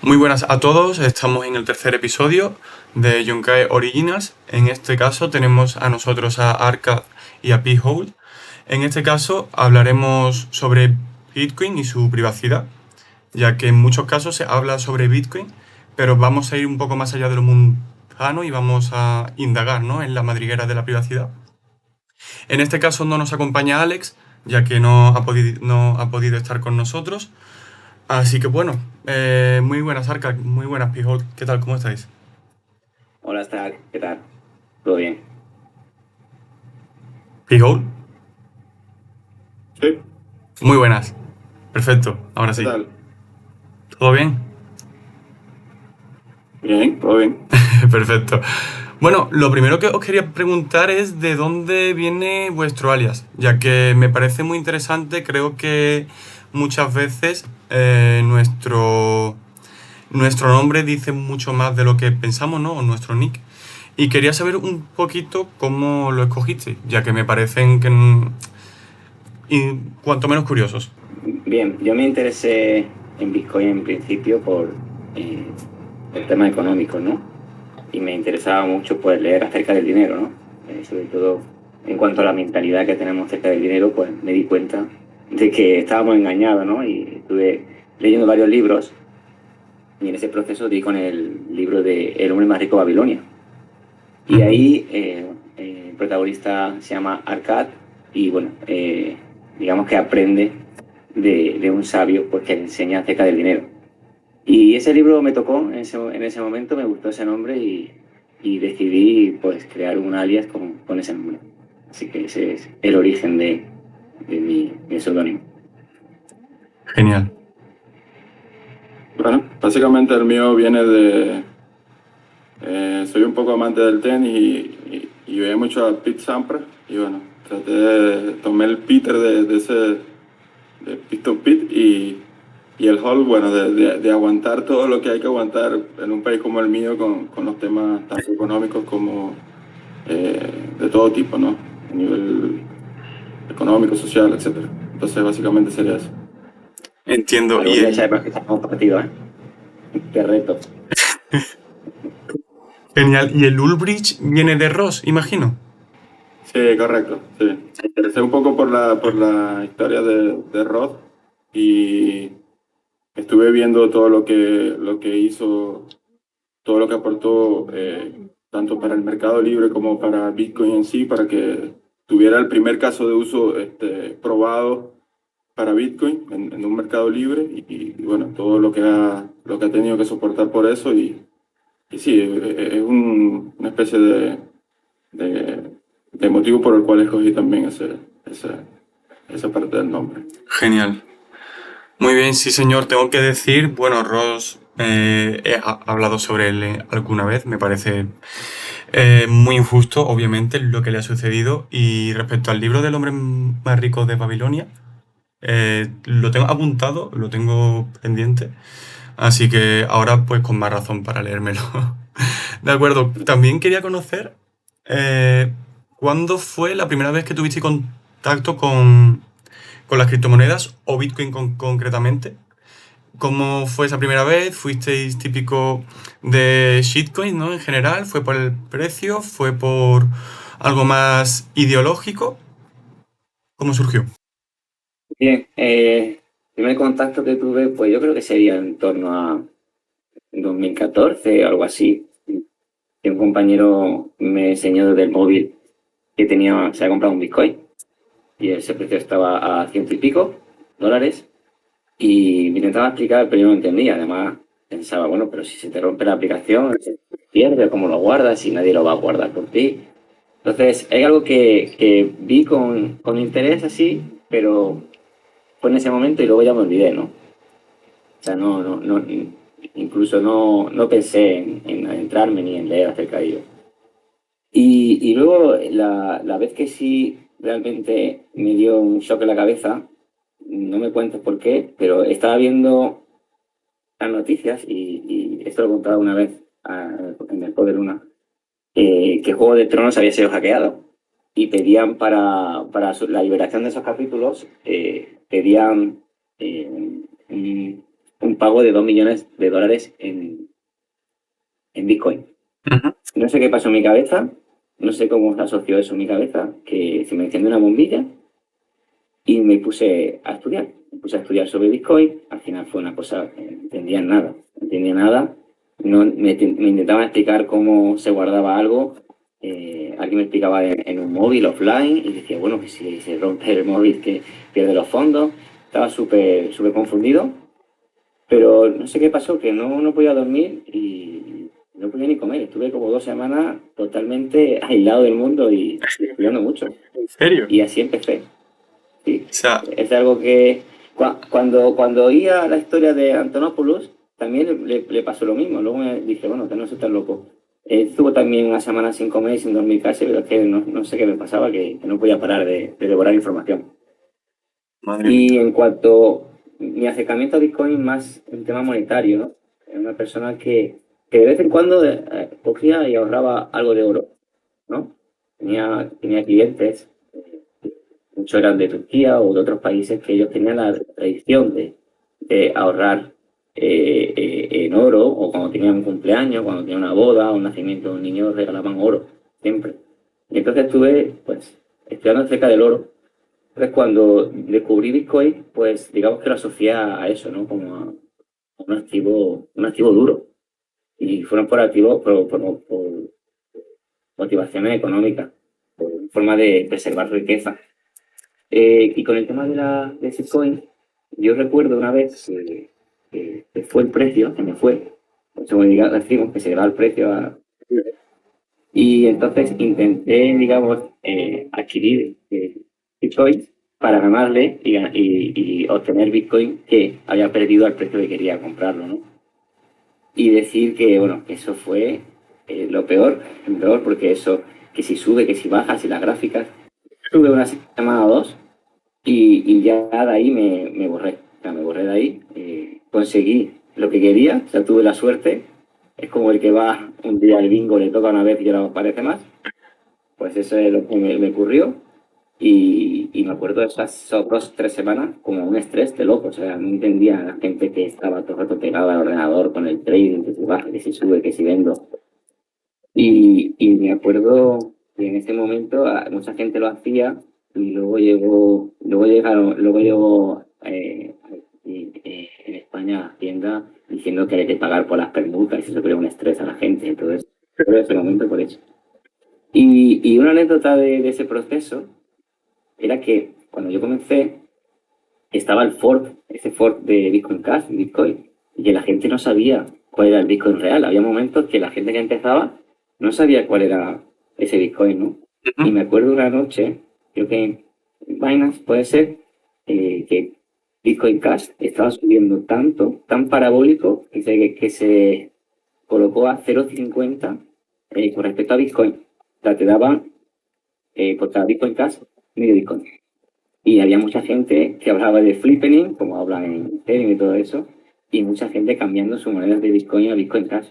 Muy buenas a todos, estamos en el tercer episodio de Yunkai Originals. En este caso tenemos a nosotros a Arcad y a P-Hole. En este caso hablaremos sobre Bitcoin y su privacidad, ya que en muchos casos se habla sobre Bitcoin, pero vamos a ir un poco más allá de lo mundano y vamos a indagar, ¿no?, en la madriguera de la privacidad. En este caso no nos acompaña Alex, ya que no ha podido estar con nosotros. Así que bueno, muy buenas Arca, muy buenas Pijol, ¿qué tal? ¿Cómo estáis? Hola, ¿qué tal? ¿Todo bien? Pijol, Sí, muy buenas. Perfecto, ahora ¿qué sí. tal? ¿Todo bien? Bien, todo bien. Perfecto. Bueno, lo primero que os quería preguntar es de dónde viene vuestro alias, ya que me parece muy interesante, creo que muchas veces nuestro nombre dice mucho más de lo que pensamos, ¿no? O nuestro nick. Y quería saber un poquito cómo lo escogiste, ya que me parecen que y cuanto menos curiosos. Bien, yo me interesé en Bitcoin en principio por eh, el tema económico, ¿no? Y me interesaba mucho pues leer acerca del dinero, ¿no? Sobre todo en cuanto a la mentalidad que tenemos acerca del dinero, pues me di cuenta de que estábamos engañados, ¿no? Y estuve leyendo varios libros y en ese proceso di con el libro de El hombre más rico de Babilonia. Y ahí el protagonista se llama Arcad y bueno, digamos que aprende de un sabio pues, que le enseña acerca del dinero. Y ese libro me tocó en ese momento, me gustó ese nombre y decidí pues crear un alias con ese nombre. Así que ese es el origen de mi seudónimo. Genial. Bueno, básicamente el mío viene de... soy un poco amante del tenis y veía mucho a Pete Sampras y bueno, tomé el Peter de Pistol Pete y el Hall, bueno, de aguantar todo lo que hay que aguantar en un país como el mío con los temas tanto económicos como de todo tipo, ¿no? A nivel económico, social, etcétera. Entonces básicamente sería eso. Entiendo. Algún día echamos partido, ¿eh? Qué reto. Genial. ¿Y el Ulbricht viene de Ross, imagino? Sí, correcto, sí. Me interesé un poco por la historia de Roth y estuve viendo todo lo que hizo, todo lo que aportó tanto para el mercado libre como para Bitcoin en sí, para que tuviera el primer caso de uso probado para Bitcoin en un mercado libre y bueno, todo lo que ha tenido que soportar por eso y sí, es una especie de, de motivo por el cual escogí también esa parte del nombre. Genial. Muy bien, sí señor, tengo que decir, bueno, Ross, he hablado sobre él alguna vez, me parece muy injusto, obviamente, lo que le ha sucedido. Y respecto al libro del hombre más rico de Babilonia, lo tengo apuntado, lo tengo pendiente, así que ahora pues con más razón para leérmelo. De acuerdo, también quería conocer eh, cuándo fue la primera vez que tuviste contacto con las criptomonedas o Bitcoin concretamente. ¿Cómo fue esa primera vez? ¿Fuisteis típico de shitcoin, ¿no? En general, ¿fue por el precio? ¿Fue por algo más ideológico? ¿Cómo surgió? Bien, primer contacto que tuve, pues yo creo que sería en torno a 2014 o algo así. Que un compañero me enseñó desde el móvil que se había comprado un Bitcoin y ese precio estaba a ciento y pico dólares y me intentaba explicar, pero yo no entendía. Además, pensaba, bueno, pero si se te rompe la aplicación, se pierde, ¿cómo lo guardas? Y nadie lo va a guardar por ti. Entonces, hay algo que vi con interés así, pero fue en ese momento y luego ya me olvidé, ¿no? O sea, incluso no pensé en adentrarme ni en leer acerca de ello. Y luego la vez que sí realmente me dio un shock en la cabeza, no me cuento por qué, pero estaba viendo las noticias y esto lo he contado una vez en el Poder Luna, que Juego de Tronos había sido hackeado y pedían para la liberación de esos capítulos, pedían un un pago de 2 millones de dólares en Bitcoin. Ujú. No sé qué pasó en mi cabeza, no sé cómo se asoció eso en mi cabeza, que se me encendió una bombilla y me puse a estudiar. Me puse a estudiar sobre Bitcoin. Al final fue una cosa que no entendía nada. No entendía nada. No, me intentaban explicar cómo se guardaba algo. Alguien me explicaba en un móvil offline y decía, bueno, que si se rompe el móvil que pierde los fondos. Estaba súper confundido. Pero no sé qué pasó, que no podía dormir y no podía ni comer. Estuve como 2 semanas totalmente aislado del mundo y estudiando mucho. ¿En serio? Y así empecé. Sí. O sea, Es algo que cuando oía la historia de Antonopoulos, también le pasó lo mismo. Luego me dije, bueno, que no soy tan loco. Estuvo también una semana sin comer y sin dormir casi, pero es que no sé qué me pasaba, que no podía parar de devorar información. madre Y mía. en cuanto a mi acercamiento a Bitcoin, más en tema monetario, ¿no? Era una persona que de vez en cuando cogía y ahorraba algo de oro, ¿no? Tenía clientes, muchos eran de Turquía o de otros países que ellos tenían la tradición de ahorrar en oro, o cuando tenían un cumpleaños, cuando tenían una boda o un nacimiento de un niño, regalaban oro, siempre. Y entonces estuve, pues, estudiando acerca del oro. Entonces, cuando descubrí Bitcoin, pues digamos que lo asocié a eso, ¿no? Como a un activo duro. Y fueron por activos, por motivaciones económicas, por forma de preservar riqueza. Y con el tema de Bitcoin, yo recuerdo una vez que fue el precio, que me fue, como decimos, que se le va el precio a... Y entonces intenté, digamos, adquirir Bitcoin para ganarle y obtener Bitcoin que había perdido al precio que quería comprarlo, ¿no? Y decir que, bueno, que eso fue lo peor, porque eso, que si sube, que si baja, si las gráficas, sube una semana o dos y ya de ahí me borré. O sea, me borré de ahí, conseguí lo que quería, o sea, tuve la suerte. Es como el que va un día al bingo, le toca una vez y ya no aparece más. Pues eso es lo que me ocurrió. Y me acuerdo de esas 2, 3 semanas como un estrés de loco. O sea, no entendía a la gente que estaba todo el rato pegada al ordenador con el trading, que si baja, que si sube, que si vendo. Y me acuerdo que en ese momento mucha gente lo hacía y luego llegó en España Hacienda diciendo que hay que pagar por las permutas y eso crea un estrés a la gente. Entonces, fue ese momento por eso. Y una anécdota de ese proceso era que cuando yo comencé estaba el fork, ese fork de Bitcoin Cash, Bitcoin, y que la gente no sabía cuál era el Bitcoin real. Había momentos que la gente que empezaba no sabía cuál era ese Bitcoin, ¿no? Y me acuerdo una noche, creo que en Binance puede ser, que Bitcoin Cash estaba subiendo tanto, tan parabólico, que se colocó a 0,50 con respecto a Bitcoin. O sea, te daban por cada Bitcoin Cash medio Bitcoin. Y había mucha gente que hablaba de flippening, como hablan en Ethereum y todo eso, y mucha gente cambiando su moneda de Bitcoin a Bitcoin Cash.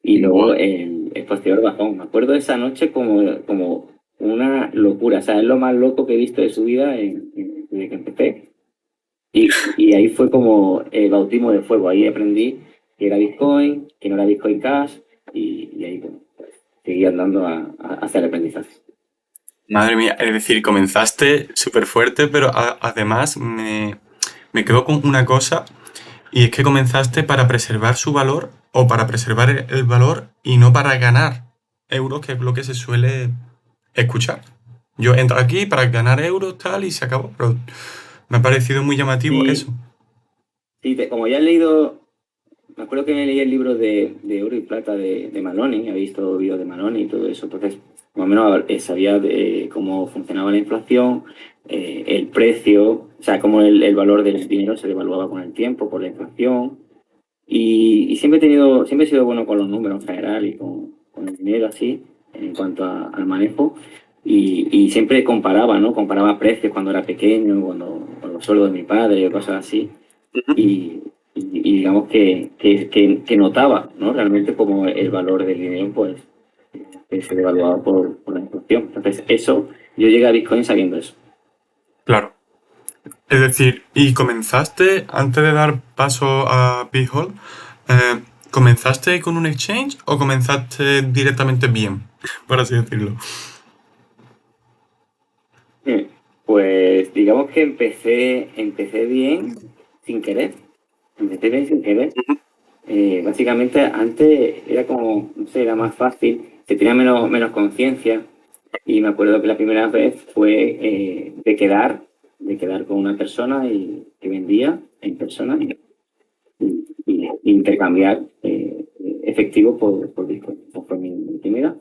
Y luego el posterior bajón. Me acuerdo de esa noche como una locura. O sea, es lo más loco que he visto de su vida desde que empecé. Y ahí fue como el bautismo de fuego. Ahí aprendí que era Bitcoin, que no era Bitcoin Cash, y ahí bueno, pues, seguí andando hacia el aprendizaje. Madre mía, es decir, comenzaste súper fuerte, pero además me quedo con una cosa, y es que comenzaste para preservar su valor o para preservar el valor y no para ganar euros, que es lo que se suele escuchar. Yo entro aquí para ganar euros, tal, y se acabó, pero me ha parecido muy llamativo Sí, eso. sí, como ya he leído, me acuerdo que me leí el libro de Oro y Plata de Maloney, había visto vídeos de Maloney y todo eso, entonces más o menos sabía de cómo funcionaba la inflación, el precio, o sea, cómo el valor del dinero se devaluaba con el tiempo, por la inflación, y siempre he sido bueno con los números en general y con el dinero así, en cuanto al manejo, y siempre comparaba, ¿no? Comparaba precios cuando era pequeño, con los sueldos de mi padre o cosas así, y, y digamos que notaba, ¿no? Realmente como el valor del dinero, pues, que se devaluaba por la inflación. Entonces, yo llegué a Bitcoin sabiendo eso. Claro. Es decir, ¿y comenzaste, antes de dar paso a Behold, comenzaste con un exchange o comenzaste directamente bien, por así decirlo? Mm, Pues digamos que empecé bien sin querer. Empecé bien sin querer. Básicamente antes era como, no sé, era más fácil, se tenía menos conciencia. Y me acuerdo que la primera vez fue de quedar con una persona que vendía en persona y intercambiar efectivo por Bitcoin. Esa fue mi primera.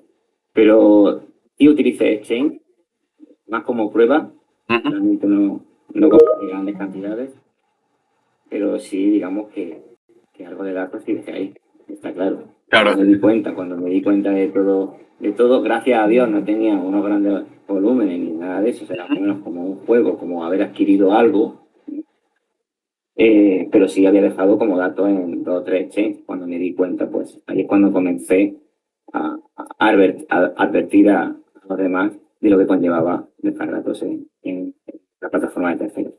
Pero sí utilicé Exchange más como prueba. Ujú. Realmente no compré grandes cantidades, pero sí, digamos que algo de datos sí dejé ahí, está claro. Claro, Cuando me di cuenta de todo, gracias a Dios no tenía unos grandes volúmenes ni nada de eso, era más o menos como un juego, como haber adquirido algo, pero sí había dejado como datos en dos o tres exchanges. Cuando me di cuenta, pues ahí es cuando comencé a advertir a los demás de lo que conllevaba dejar datos en la plataforma de terceros.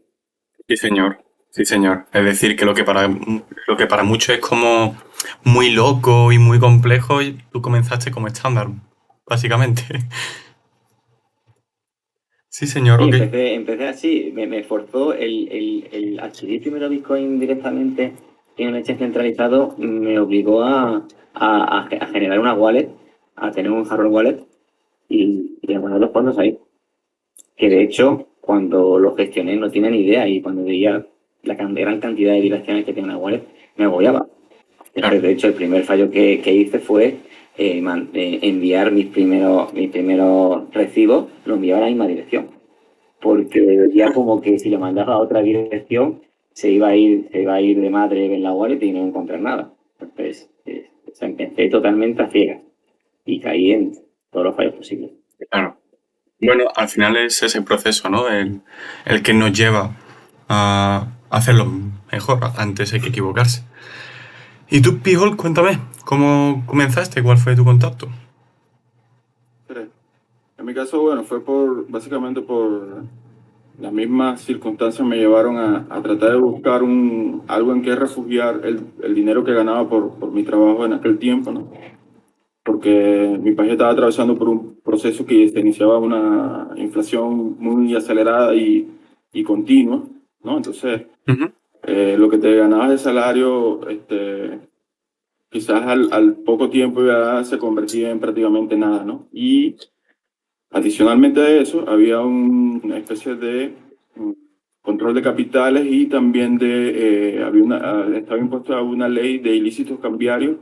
sí señor, sí señor. Es decir, que lo que para muchos es como muy loco y muy complejo, y tú comenzaste como estándar, básicamente. Sí señor, Sí, ok. empecé así, me forzó el adquirir primero Bitcoin directamente en un exchange centralizado, me obligó a generar una wallet, a tener un hardware wallet y a poner los fondos ahí. Que de hecho, cuando lo gestioné no tenía ni idea y cuando veía la gran cantidad de direcciones que tiene una wallet, me agobiaba. Claro, Entonces, de hecho, el primer fallo que hice fue enviar mis primeros recibos, lo enviaba a la misma dirección porque ya como que si lo mandaba a otra dirección se iba a ir de madre en la wallet y no iba a encontrar nada. Entonces, o sea, empecé totalmente a ciegas y caí en todos los fallos posibles. claro. Bueno, al final es ese proceso, ¿no? El que nos lleva a hacerlo mejor. Antes hay que equivocarse. Y tú, Pijol, cuéntame, ¿cómo comenzaste? ¿Cuál fue tu contacto? Sí. En mi caso, bueno, fue básicamente por las mismas circunstancias me llevaron a tratar de buscar algo en que refugiar el dinero que ganaba por mi trabajo en aquel tiempo, ¿no? Porque mi país estaba atravesando por un proceso que se iniciaba una inflación muy acelerada y continua, ¿no? Entonces, Ujú. lo que te ganabas de salario, quizás al poco tiempo ya se convertía en prácticamente nada, ¿no? Y adicionalmente a eso, había una especie de mm, control de capitales y también estaba impuesta una ley de ilícitos cambiarios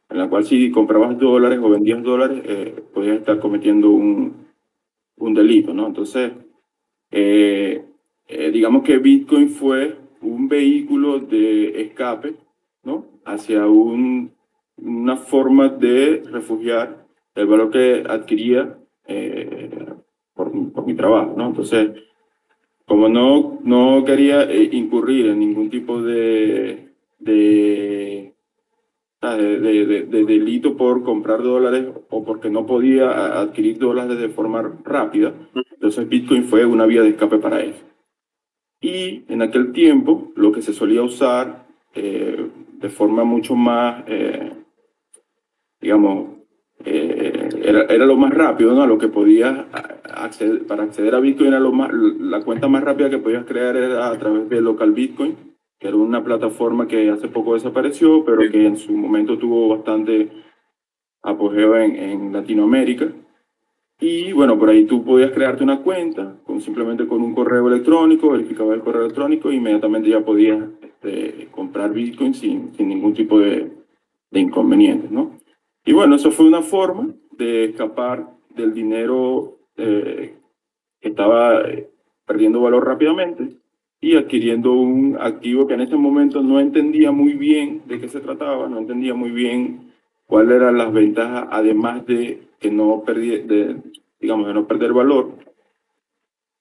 en la cual si comprabas dólares o vendías dólares, podías estar cometiendo un delito, ¿no? Entonces, eh, digamos que Bitcoin fue un vehículo de escape, ¿no? Hacia una forma de refugiar el valor que adquiría por mi trabajo, ¿no? Entonces, como no quería incurrir en ningún tipo de delito por comprar dólares o porque no podía adquirir dólares de forma rápida, entonces Bitcoin fue una vía de escape para eso. Y en aquel tiempo lo que se solía usar de forma mucho más, digamos, era lo más rápido, ¿no? A lo que podías acceder, para acceder a Bitcoin era la cuenta más rápida que podías crear era a través de Local Bitcoin, que era una plataforma que hace poco desapareció, pero que en su momento tuvo bastante apogeo en Latinoamérica. Y bueno, por ahí tú podías crearte una cuenta simplemente con un correo electrónico, verificabas el correo electrónico e inmediatamente ya podías comprar Bitcoin sin ningún tipo de inconvenientes, ¿no? Y bueno, eso fue una forma de escapar del dinero que estaba perdiendo valor rápidamente y adquiriendo un activo que en ese momento no entendía muy bien de qué se trataba, no entendía muy bien cuáles eran las ventajas, además de que no perdí, digamos, de no perder valor.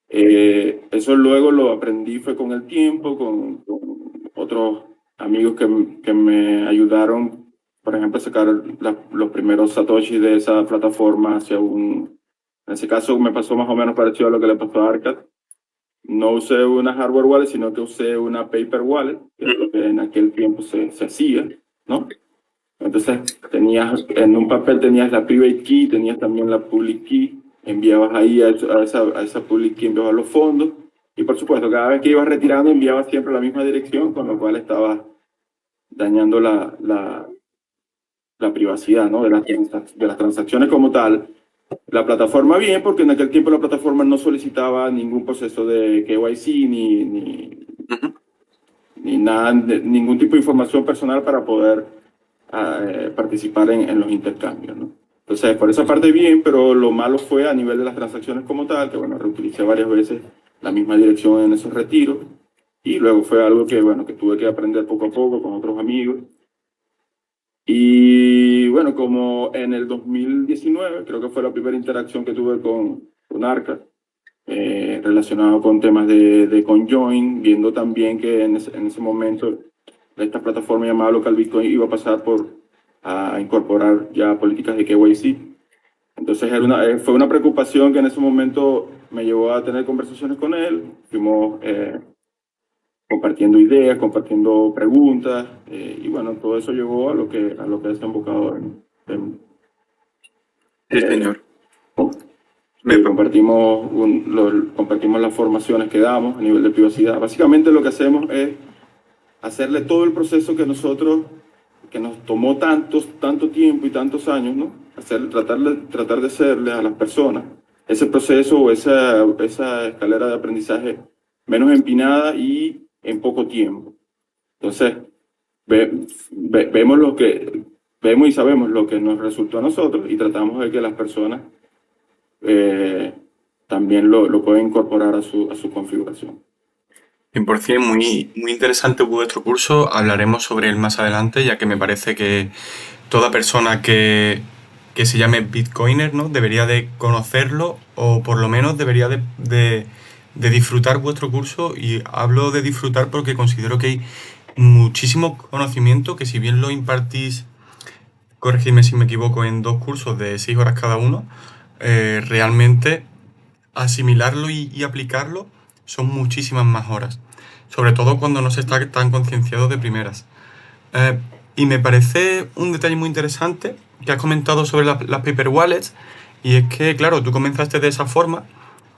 Eso luego lo aprendí fue con el tiempo, con otros amigos que me ayudaron, por ejemplo, a sacar los primeros satoshis de esa plataforma hacia en ese caso me pasó más o menos parecido a lo que le pasó a Arcad, no usé una hardware wallet, sino que usé una paper wallet, que es lo que en aquel tiempo se hacía, ¿no? Entonces, en un papel tenías la private key, tenías también la public key, enviabas ahí a esa public key, enviabas los fondos, y por supuesto, cada vez que ibas retirando, enviabas siempre a la misma dirección, con lo cual estabas dañando la privacidad, ¿no? de las transacciones como tal. La plataforma bien, porque en aquel tiempo la plataforma no solicitaba ningún proceso de KYC ni nada, ningún tipo de información personal para poder participar en los intercambios, ¿no? Entonces, por esa parte bien, pero lo malo fue a nivel de las transacciones como tal, que bueno, reutilicé varias veces la misma dirección en esos retiros, y luego fue algo que, bueno, que tuve que aprender poco a poco con otros amigos. Y bueno, como en el 2019, creo que fue la primera interacción que tuve con Arca, relacionado con temas de CoinJoin, viendo también que en ese momento esta plataforma llamada Local Bitcoin iba a pasar a incorporar ya políticas de KYC. Entonces fue una preocupación que en ese momento me llevó a tener conversaciones con él. Fuimos compartiendo ideas, compartiendo preguntas, y bueno, todo eso llevó a lo que ha desembocado Sí, señor. compartimos las formaciones que damos a nivel de privacidad. Básicamente lo que hacemos es hacerle todo el proceso que nos tomó tanto tiempo y tantos años, ¿no? Tratar de hacerle a las personas ese proceso o esa escalera de aprendizaje menos empinada y en poco tiempo. Entonces, vemos y sabemos lo que nos resultó a nosotros y tratamos de que las personas también lo puedan incorporar a su configuración. 100%, muy, muy interesante vuestro curso. Hablaremos sobre él más adelante, ya que me parece que toda persona que se llame Bitcoiner, ¿no? Debería de conocerlo o por lo menos debería de disfrutar vuestro curso. Y hablo de disfrutar porque considero que hay muchísimo conocimiento que, si bien lo impartís, corregidme si me equivoco, en 2 cursos de 6 horas cada uno, realmente asimilarlo y aplicarlo son muchísimas más horas, sobre todo cuando no se está tan concienciado de primeras. Y me parece un detalle muy interesante que has comentado sobre las paper wallets, y es que, claro, tú comenzaste de esa forma,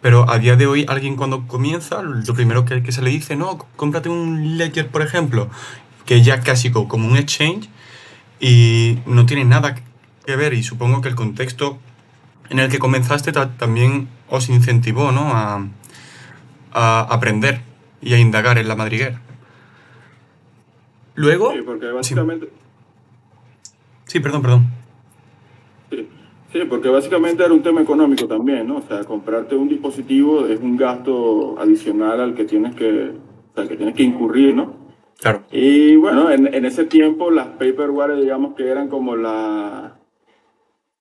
pero a día de hoy alguien cuando comienza, lo primero que se le dice, no, cómprate un Ledger, por ejemplo, que ya es casi como un exchange y no tiene nada que ver, y supongo que el contexto en el que comenzaste también os incentivó, ¿no? A aprender y a indagar en la madriguera. Luego, Sí, porque sí, básicamente... sí, perdón. Sí, sí, porque básicamente era un tema económico también, ¿no? O sea, comprarte un dispositivo es un gasto adicional al que tienes que incurrir, ¿no? Claro. Y bueno, en ese tiempo las paperware, digamos que eran como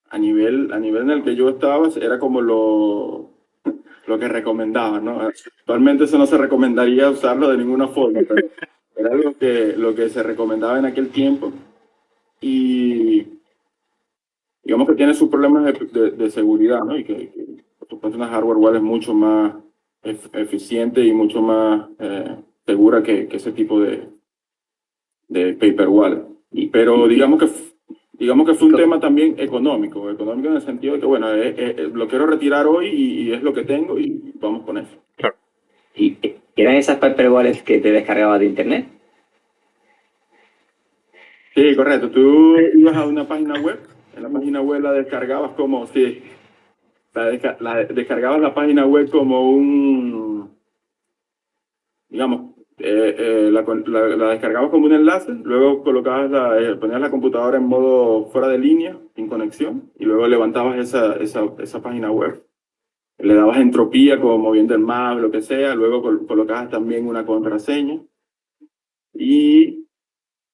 a nivel en el que yo estaba, era como lo que recomendaban, ¿no? Actualmente eso no se recomendaría usarlo de ninguna forma, pero era lo que se recomendaba en aquel tiempo. Y digamos que tiene sus problemas de seguridad, ¿no? Y que por supuesto una hardware wallet es mucho más eficiente y mucho más segura que ese tipo de paper wallet. Pero digamos que fue un tema también económico en el sentido de que, bueno, lo quiero retirar hoy y es lo que tengo y vamos con eso. Claro. ¿Y eran esas paper wallets que te descargabas de internet? Sí, correcto. Tú ibas a una página web, en la página web la descargabas como, sí, descargabas la página web como digamos, la descargabas como un enlace, luego ponías la computadora en modo fuera de línea, sin conexión, y luego levantabas esa página web. Le dabas entropía, como moviendo el mouse, lo que sea, luego colocabas también una contraseña, y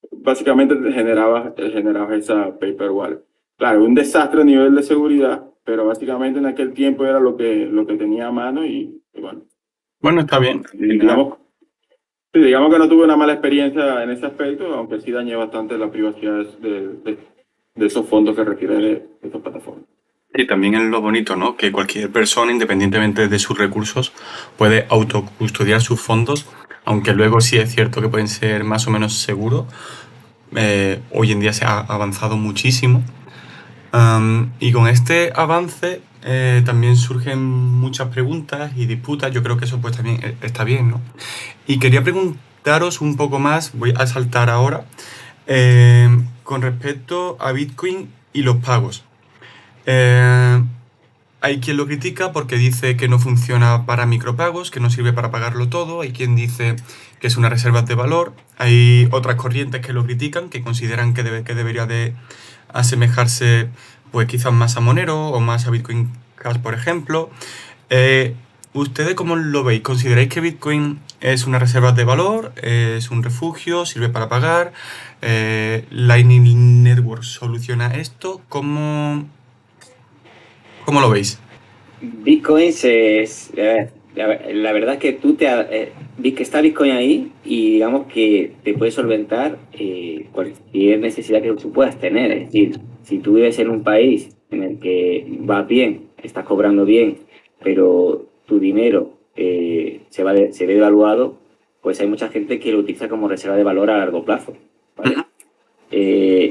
básicamente generabas esa paper wallet. Claro, un desastre a nivel de seguridad, pero básicamente en aquel tiempo era lo que tenía a mano y bueno. Bueno, está bien. Digamos, sí, digamos que no tuve una mala experiencia en ese aspecto, aunque sí dañé bastante la privacidad de esos fondos que requiere de estas plataformas. Y también es lo bonito, ¿no? Que cualquier persona, independientemente de sus recursos, puede autocustodiar sus fondos, aunque luego sí es cierto que pueden ser más o menos seguros. Hoy en día se ha avanzado muchísimo. Y con este avance también surgen muchas preguntas y disputas. Yo creo que eso pues también está bien, ¿no? Y quería preguntaros un poco más, voy a saltar ahora, con respecto a Bitcoin y los pagos. Eh, Hay quien lo critica porque dice que no funciona para micropagos, que no sirve para pagarlo todo. Hay quien dice que es una reserva de valor. Hay otras corrientes que lo critican, que consideran que debería de asemejarse pues quizás más a Monero o más a Bitcoin Cash, por ejemplo. Eh, ¿Ustedes cómo lo veis? ¿Consideráis que Bitcoin es una reserva de valor? ¿Es un refugio? ¿Sirve para pagar? ¿Lightning Network soluciona esto? ¿Cómo lo veis? Bitcoin la verdad es que que está Bitcoin ahí y digamos que te puede solventar cualquier necesidad que tú puedas tener. Es decir, si tú vives en un país en el que vas bien, estás cobrando bien, pero tu dinero se ve devaluado, pues hay mucha gente que lo utiliza como reserva de valor a largo plazo. ¿Vale?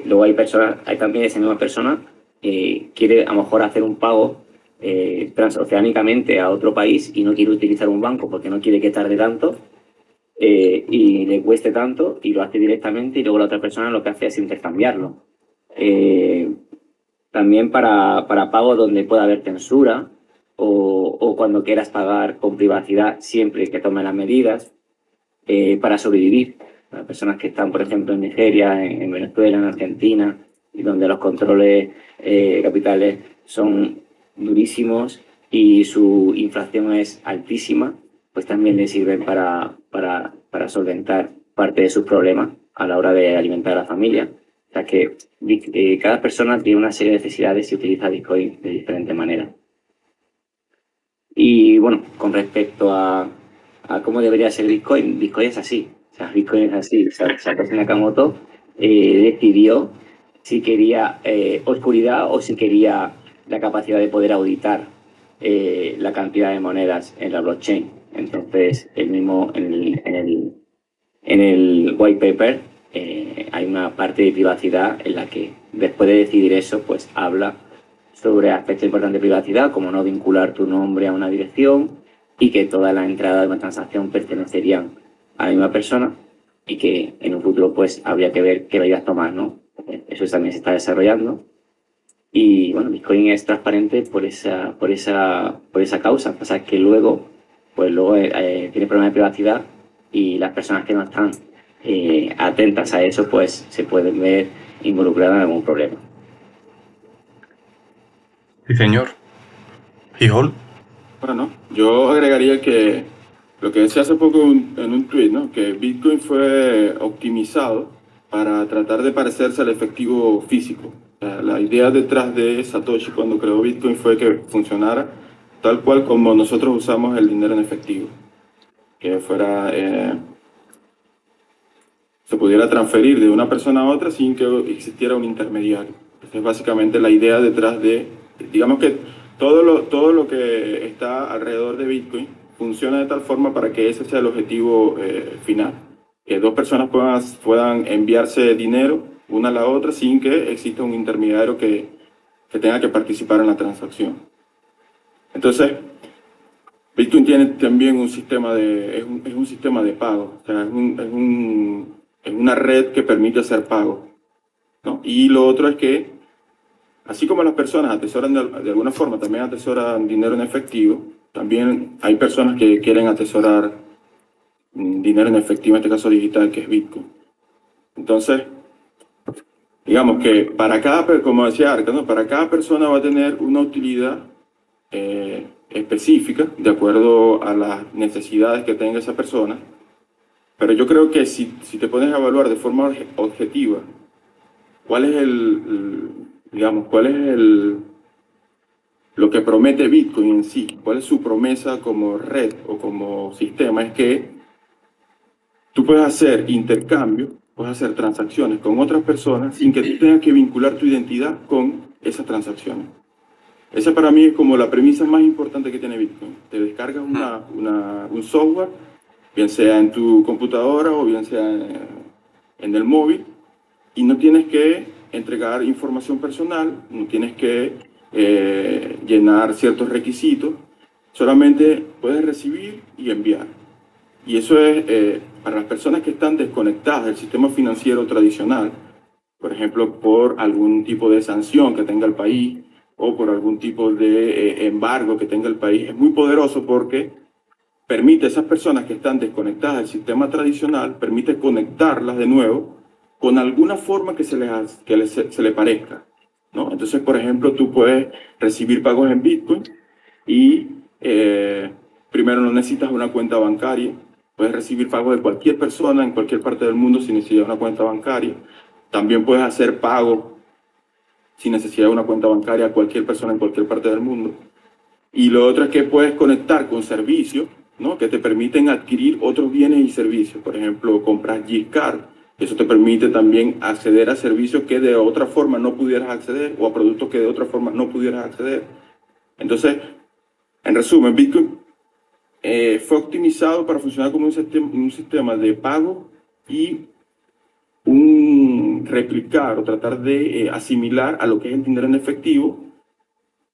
Luego hay también esa misma persona quiere a lo mejor hacer un pago transoceánicamente a otro país y no quiere utilizar un banco porque no quiere que tarde tanto y le cueste tanto y lo hace directamente y luego la otra persona lo que hace es intercambiarlo. También para pagos donde pueda haber censura o cuando quieras pagar con privacidad siempre que tome las medidas para sobrevivir. Para personas que están, por ejemplo, en Nigeria, en Venezuela, en Argentina, y donde los controles capitales son durísimos y su inflación es altísima, pues también le sirven para solventar parte de sus problemas a la hora de alimentar a la familia. O sea que cada persona tiene una serie de necesidades y utiliza Bitcoin de diferentes maneras. Y bueno, con respecto a cómo debería ser Bitcoin, Bitcoin es así. O sea, Bitcoin es así. Satoshi Nakamoto decidió si quería oscuridad o si quería la capacidad de poder auditar la cantidad de monedas en la blockchain. Entonces, él mismo en el white paper hay una parte de privacidad en la que después de decidir eso, pues habla sobre aspectos importantes de privacidad, como no vincular tu nombre a una dirección y que todas las entradas de una transacción pertenecerían a la misma persona y que en un futuro pues habría que ver qué medidas tomar, ¿no? Eso también se está desarrollando y bueno, Bitcoin es transparente por esa causa. Pasa que luego tiene problemas de privacidad y las personas que no están atentas a eso pues se pueden ver involucradas en algún problema. Sí, señor. Fijol. Bueno, yo agregaría que lo que decía hace poco en un tweet, ¿no? Que Bitcoin fue optimizado para tratar de parecerse al efectivo físico. O sea, la idea detrás de Satoshi cuando creó Bitcoin fue que funcionara tal cual como nosotros usamos el dinero en efectivo. Que se pudiera transferir de una persona a otra sin que existiera un intermediario. Esa es básicamente la idea detrás de, digamos que todo lo que está alrededor de Bitcoin funciona de tal forma para que ese sea el objetivo final. Que dos personas puedan enviarse dinero una a la otra sin que exista un intermediario que tenga que participar en la transacción. Entonces, Bitcoin tiene también un sistema es un sistema de pago, o sea, es una red que permite hacer pago, ¿no? Y lo otro es que, así como las personas atesoran de alguna forma, también atesoran dinero en efectivo, también hay personas que quieren atesorar dinero en efectivo, en este caso digital, que es Bitcoin. Entonces, digamos que como decía Arca, ¿no? Para cada persona va a tener una utilidad específica de acuerdo a las necesidades que tenga esa persona. Pero yo creo que si te pones a evaluar de forma objetiva cuál es lo que promete Bitcoin en sí, cuál es su promesa como red o como sistema, es que tú puedes hacer intercambio, puedes hacer transacciones con otras personas sin que tú tengas que vincular tu identidad con esas transacciones. Esa para mí es como la premisa más importante que tiene Bitcoin. Te descargas un software, bien sea en tu computadora o bien sea en el móvil, y no tienes que entregar información personal, no tienes que llenar ciertos requisitos, solamente puedes recibir y enviar. Y eso es para las personas que están desconectadas del sistema financiero tradicional, por ejemplo, por algún tipo de sanción que tenga el país o por algún tipo de embargo que tenga el país, es muy poderoso porque permite a esas personas que están desconectadas del sistema tradicional, permite conectarlas de nuevo con alguna forma que se le parezca, ¿no? Entonces, por ejemplo, tú puedes recibir pagos en Bitcoin y primero no necesitas una cuenta bancaria, puedes recibir pagos de cualquier persona en cualquier parte del mundo sin necesidad de una cuenta bancaria. También puedes hacer pagos sin necesidad de una cuenta bancaria a cualquier persona en cualquier parte del mundo. Y lo otro es que puedes conectar con servicios, ¿no? Que te permiten adquirir otros bienes y servicios. Por ejemplo, compras gift card. Eso te permite también acceder a servicios que de otra forma no pudieras acceder o a productos que de otra forma no pudieras acceder. Entonces, en resumen, Bitcoin fue optimizado para funcionar como un sistema de pago y un replicar o tratar de asimilar a lo que es el dinero en efectivo,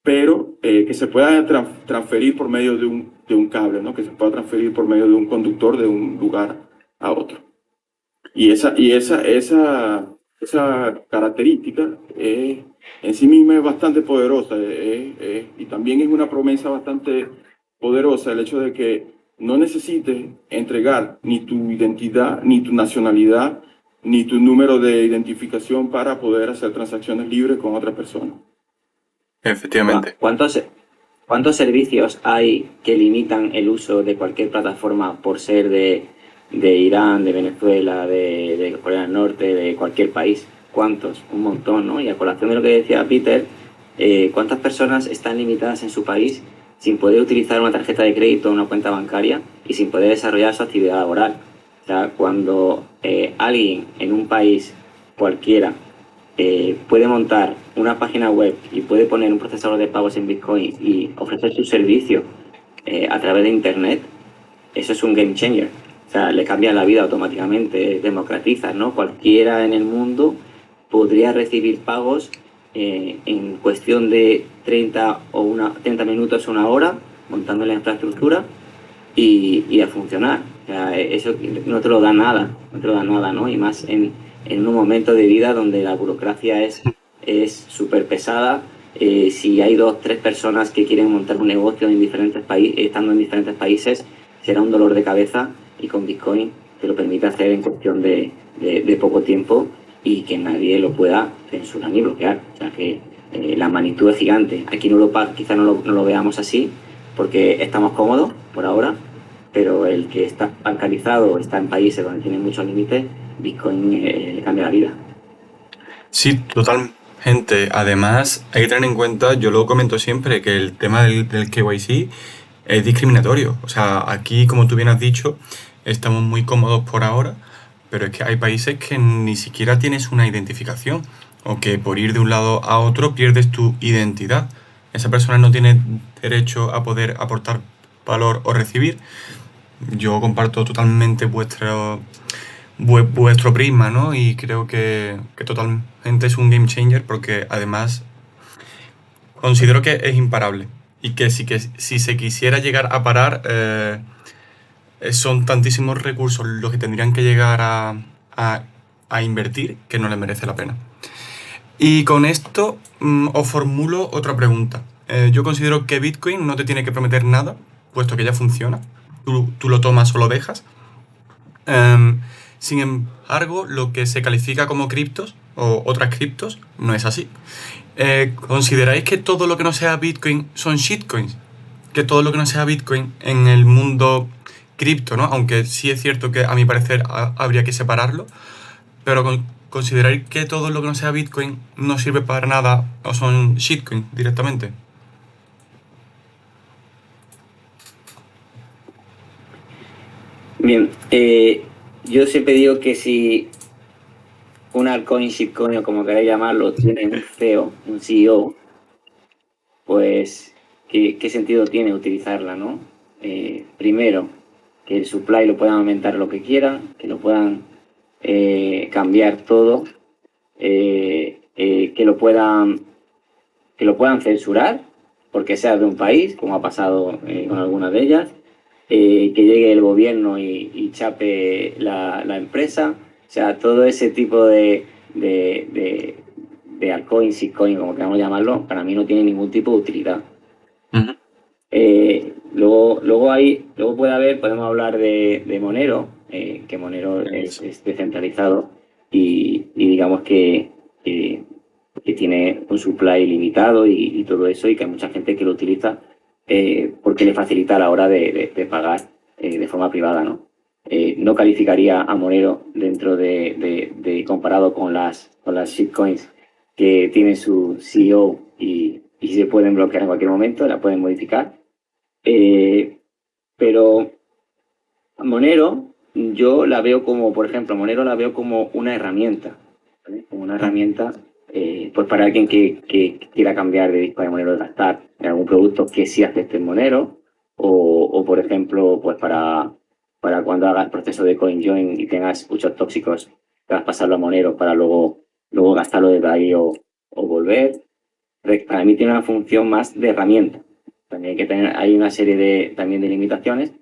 pero que se pueda transferir por medio de un cable, ¿no? Que se pueda transferir por medio de un conductor de un lugar a otro. Y esa característica en sí misma es bastante poderosa y también es una promesa bastante poderosa el hecho de que no necesites entregar ni tu identidad, ni tu nacionalidad, ni tu número de identificación para poder hacer transacciones libres con otra persona. Efectivamente. ¿Cuántos servicios hay que limitan el uso de cualquier plataforma por ser de Irán, de Venezuela, de Corea del Norte, de cualquier país? ¿Cuántos? Un montón, ¿no? Y a colación de lo que decía Peter, ¿cuántas personas están limitadas en su país sin poder utilizar una tarjeta de crédito o una cuenta bancaria y sin poder desarrollar su actividad laboral? O sea, cuando alguien en un país cualquiera puede montar una página web y puede poner un procesador de pagos en Bitcoin y ofrecer su servicio a través de Internet, eso es un game changer. O sea, le cambia la vida automáticamente, democratiza, ¿no? Cualquiera en el mundo podría recibir pagos en cuestión de 30 minutos o una hora, montando la infraestructura y a funcionar. O sea, eso no te lo da nada, ¿no? Y más en un momento de vida donde la burocracia es súper pesada. Si hay 2-3 personas que quieren montar un negocio en diferentes países, estando en diferentes países, será un dolor de cabeza, y con Bitcoin te lo permite hacer en cuestión de poco tiempo y que nadie lo pueda censurar ni bloquear. O sea que la magnitud es gigante. Aquí en Europa quizá no lo veamos así porque estamos cómodos por ahora, pero el que está bancarizado, está en países donde tiene muchos límites, Bitcoin le cambia la vida. Sí, totalmente. Además, hay que tener en cuenta, yo lo comento siempre, que el tema del KYC es discriminatorio. O sea, aquí, como tú bien has dicho, estamos muy cómodos por ahora, pero es que hay países que ni siquiera tienes una identificación o que por ir de un lado a otro pierdes tu identidad. Esa persona no tiene derecho a poder aportar valor o recibir. Yo comparto totalmente vuestro prisma, ¿no? Y creo que totalmente es un game changer porque además considero que es imparable y que si se quisiera llegar a parar, son tantísimos recursos los que tendrían que llegar a invertir que no les merece la pena. Y con esto os formulo otra pregunta. Yo considero que Bitcoin no te tiene que prometer nada, puesto que ya funciona. Tú lo tomas o lo dejas. Sin embargo, lo que se califica como criptos o otras criptos no es así. ¿Consideráis que todo lo que no sea Bitcoin son shitcoins? Que todo lo que no sea Bitcoin en el mundo cripto, ¿no? Aunque sí es cierto que a mi parecer habría que separarlo, pero ¿consideráis que todo lo que no sea Bitcoin no sirve para nada o son shitcoins directamente? Bien, yo siempre digo que si un altcoin, shitcoin o como queráis llamarlo, tiene un CEO, un CEO, pues, ¿qué sentido tiene utilizarla, ¿no? Primero, que el supply lo puedan aumentar lo que quieran, que lo puedan cambiar todo, que lo puedan censurar, porque sea de un país, como ha pasado con algunas de ellas, que llegue el gobierno y chape la empresa, o sea, todo ese tipo de altcoin, shitcoin, como queramos llamarlo, para mí no tiene ningún tipo de utilidad. Ujú. Luego podemos hablar de Monero, que Monero es descentralizado y digamos que tiene un supply limitado y todo eso, y que hay mucha gente que lo utiliza porque le facilita a la hora de pagar de forma privada, ¿no? No calificaría a Monero dentro comparado con las shitcoins que tiene su CEO y se pueden bloquear en cualquier momento, la pueden modificar. Pero Monero, yo la veo como, por ejemplo, Monero la veo como una herramienta, ¿vale? Como una herramienta, pues para alguien que quiera cambiar de Bitcoin a Monero, de gastar en algún producto que sí acepte en Monero, o por ejemplo, pues para cuando hagas proceso de CoinJoin y tengas muchos tóxicos, te vas a pasarlo a Monero para luego gastarlo desde ahí o volver. Para mí tiene una función más de herramienta. También hay una serie también de limitaciones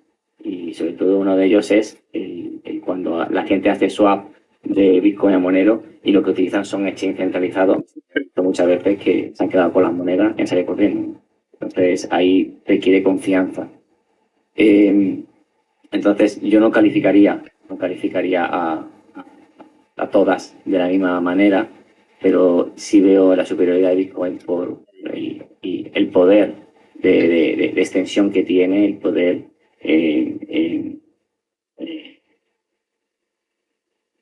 y sobre todo uno de ellos es el cuando la gente hace swap de Bitcoin a Monero y lo que utilizan son exchange centralizados, muchas veces que se han quedado con las monedas en salir corriendo. Entonces ahí requiere confianza. Entonces yo no calificaría a todas de la misma manera, pero sí veo la superioridad de Bitcoin por el poder de extensión que tiene, el poder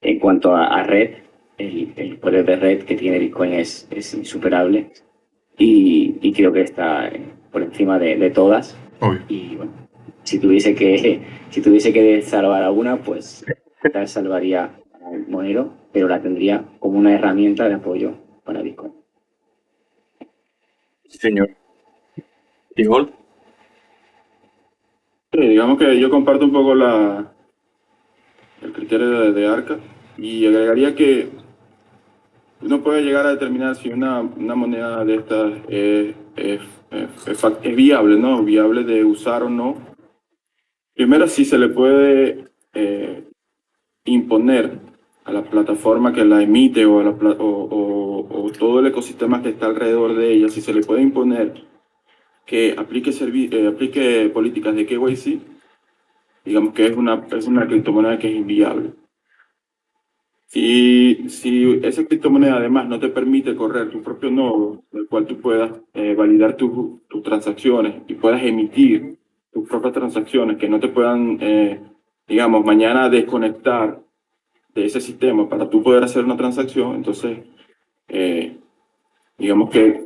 en cuanto a red, el poder de red que tiene Bitcoin es insuperable y creo que está por encima de todas. Obvio. Y bueno, si tuviese que salvar alguna, pues tal salvaría a Monero, pero la tendría como una herramienta de apoyo para Bitcoin. Sí, señor. Igual. Sí, digamos que yo comparto un poco el criterio de Arca y agregaría que uno puede llegar a determinar si una moneda de estas es viable, ¿no? Viable de usar o no. Primero, si se le puede imponer a la plataforma que la emite o todo el ecosistema que está alrededor de ella, si se le puede imponer que aplique políticas de KYC, digamos que es una criptomoneda que es inviable. Si esa criptomoneda además no te permite correr tu propio nodo, del cual tú puedas validar tus transacciones y puedas emitir tus propias transacciones, que no te puedan, digamos, mañana desconectar de ese sistema para tú poder hacer una transacción, entonces, digamos que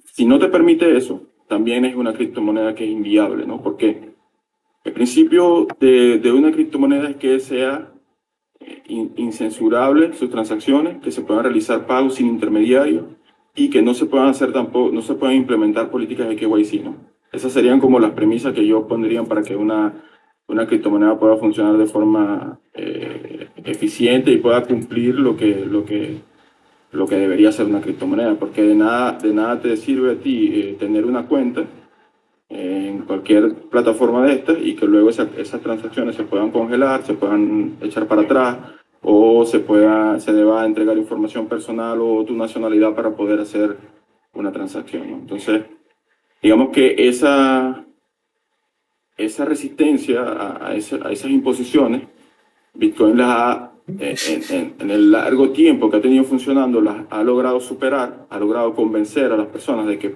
si no te permite eso, también es una criptomoneda que es inviable, ¿no? Porque el principio de una criptomoneda es que sea incensurable sus transacciones, que se puedan realizar pagos sin intermediario y que no se puedan hacer tampoco, no se puedan implementar políticas de KYC, ¿no? Esas serían como las premisas que yo pondría para que una criptomoneda pueda funcionar de forma eficiente y pueda cumplir lo que debería ser una criptomoneda, porque de nada te sirve a ti tener una cuenta en cualquier plataforma de estas y que luego esas transacciones se puedan congelar, se puedan echar para atrás o se deba entregar información personal o tu nacionalidad para poder hacer una transacción, ¿no? Entonces, digamos que esa resistencia a esas imposiciones, Bitcoin las ha, en el largo tiempo que ha tenido funcionando, las ha logrado superar, ha logrado convencer a las personas de que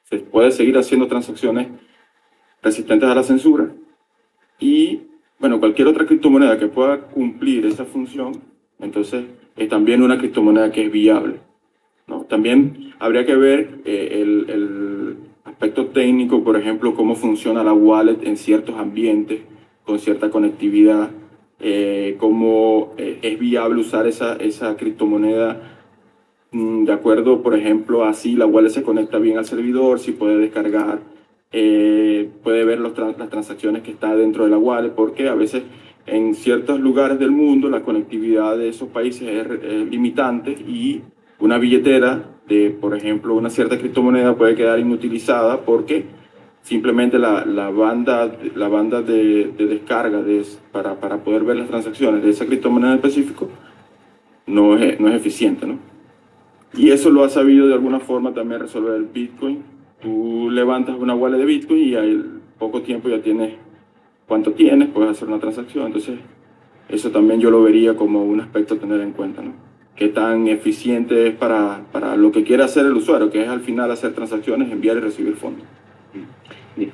se puede seguir haciendo transacciones resistentes a la censura y, bueno, cualquier otra criptomoneda que pueda cumplir esa función, entonces es también una criptomoneda que es viable, ¿no? También habría que ver el aspecto técnico, por ejemplo, cómo funciona la wallet en ciertos ambientes, con cierta conectividad, cómo es viable usar esa criptomoneda de acuerdo, por ejemplo, a si la wallet se conecta bien al servidor, si puede descargar, puede ver las transacciones que está dentro de la wallet, porque a veces en ciertos lugares del mundo la conectividad de esos países es limitante y una billetera de, por ejemplo, una cierta criptomoneda puede quedar inutilizada porque simplemente la banda de descarga para poder ver las transacciones de esa criptomoneda en específico no es eficiente, ¿no? Y eso lo ha sabido de alguna forma también resolver el Bitcoin. Tú levantas una wallet de Bitcoin y al poco tiempo ya tienes cuánto tienes, puedes hacer una transacción. Entonces, eso también yo lo vería como un aspecto a tener en cuenta, ¿no? Qué tan eficiente es para lo que quiere hacer el usuario, que es al final hacer transacciones, enviar y recibir fondos.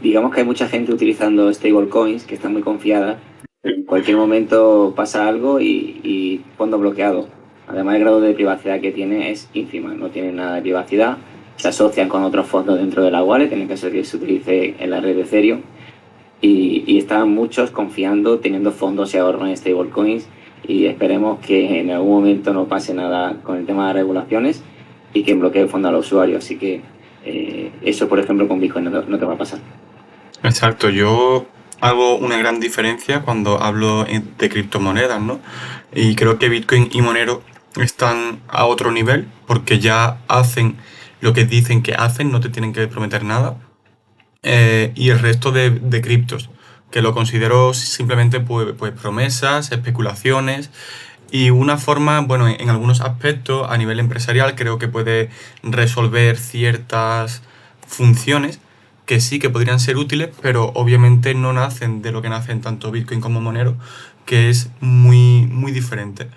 Digamos que hay mucha gente utilizando stablecoins que están muy confiadas. En cualquier momento pasa algo y fondo bloqueado. Además, el grado de privacidad que tiene es ínfima, no tiene nada de privacidad. Se asocian con otros fondos dentro de la wallet, en el caso de que se utilice en la red de Ethereum. Y están muchos confiando, teniendo fondos y ahorros en stablecoins. Y esperemos que en algún momento no pase nada con el tema de regulaciones y que bloquee el fondo al usuario. Así que eso, por ejemplo, con Bitcoin no te va a pasar. Exacto, yo hago una gran diferencia cuando hablo de criptomonedas, ¿no? Y creo que Bitcoin y Monero están a otro nivel porque ya hacen lo que dicen que hacen, no te tienen que prometer nada. Y el resto de criptos, que lo considero simplemente pues promesas, especulaciones y una forma, bueno, en algunos aspectos a nivel empresarial creo que puede resolver ciertas funciones que sí que podrían ser útiles, pero obviamente no nacen de lo que nacen tanto Bitcoin como Monero, que es muy, muy diferente.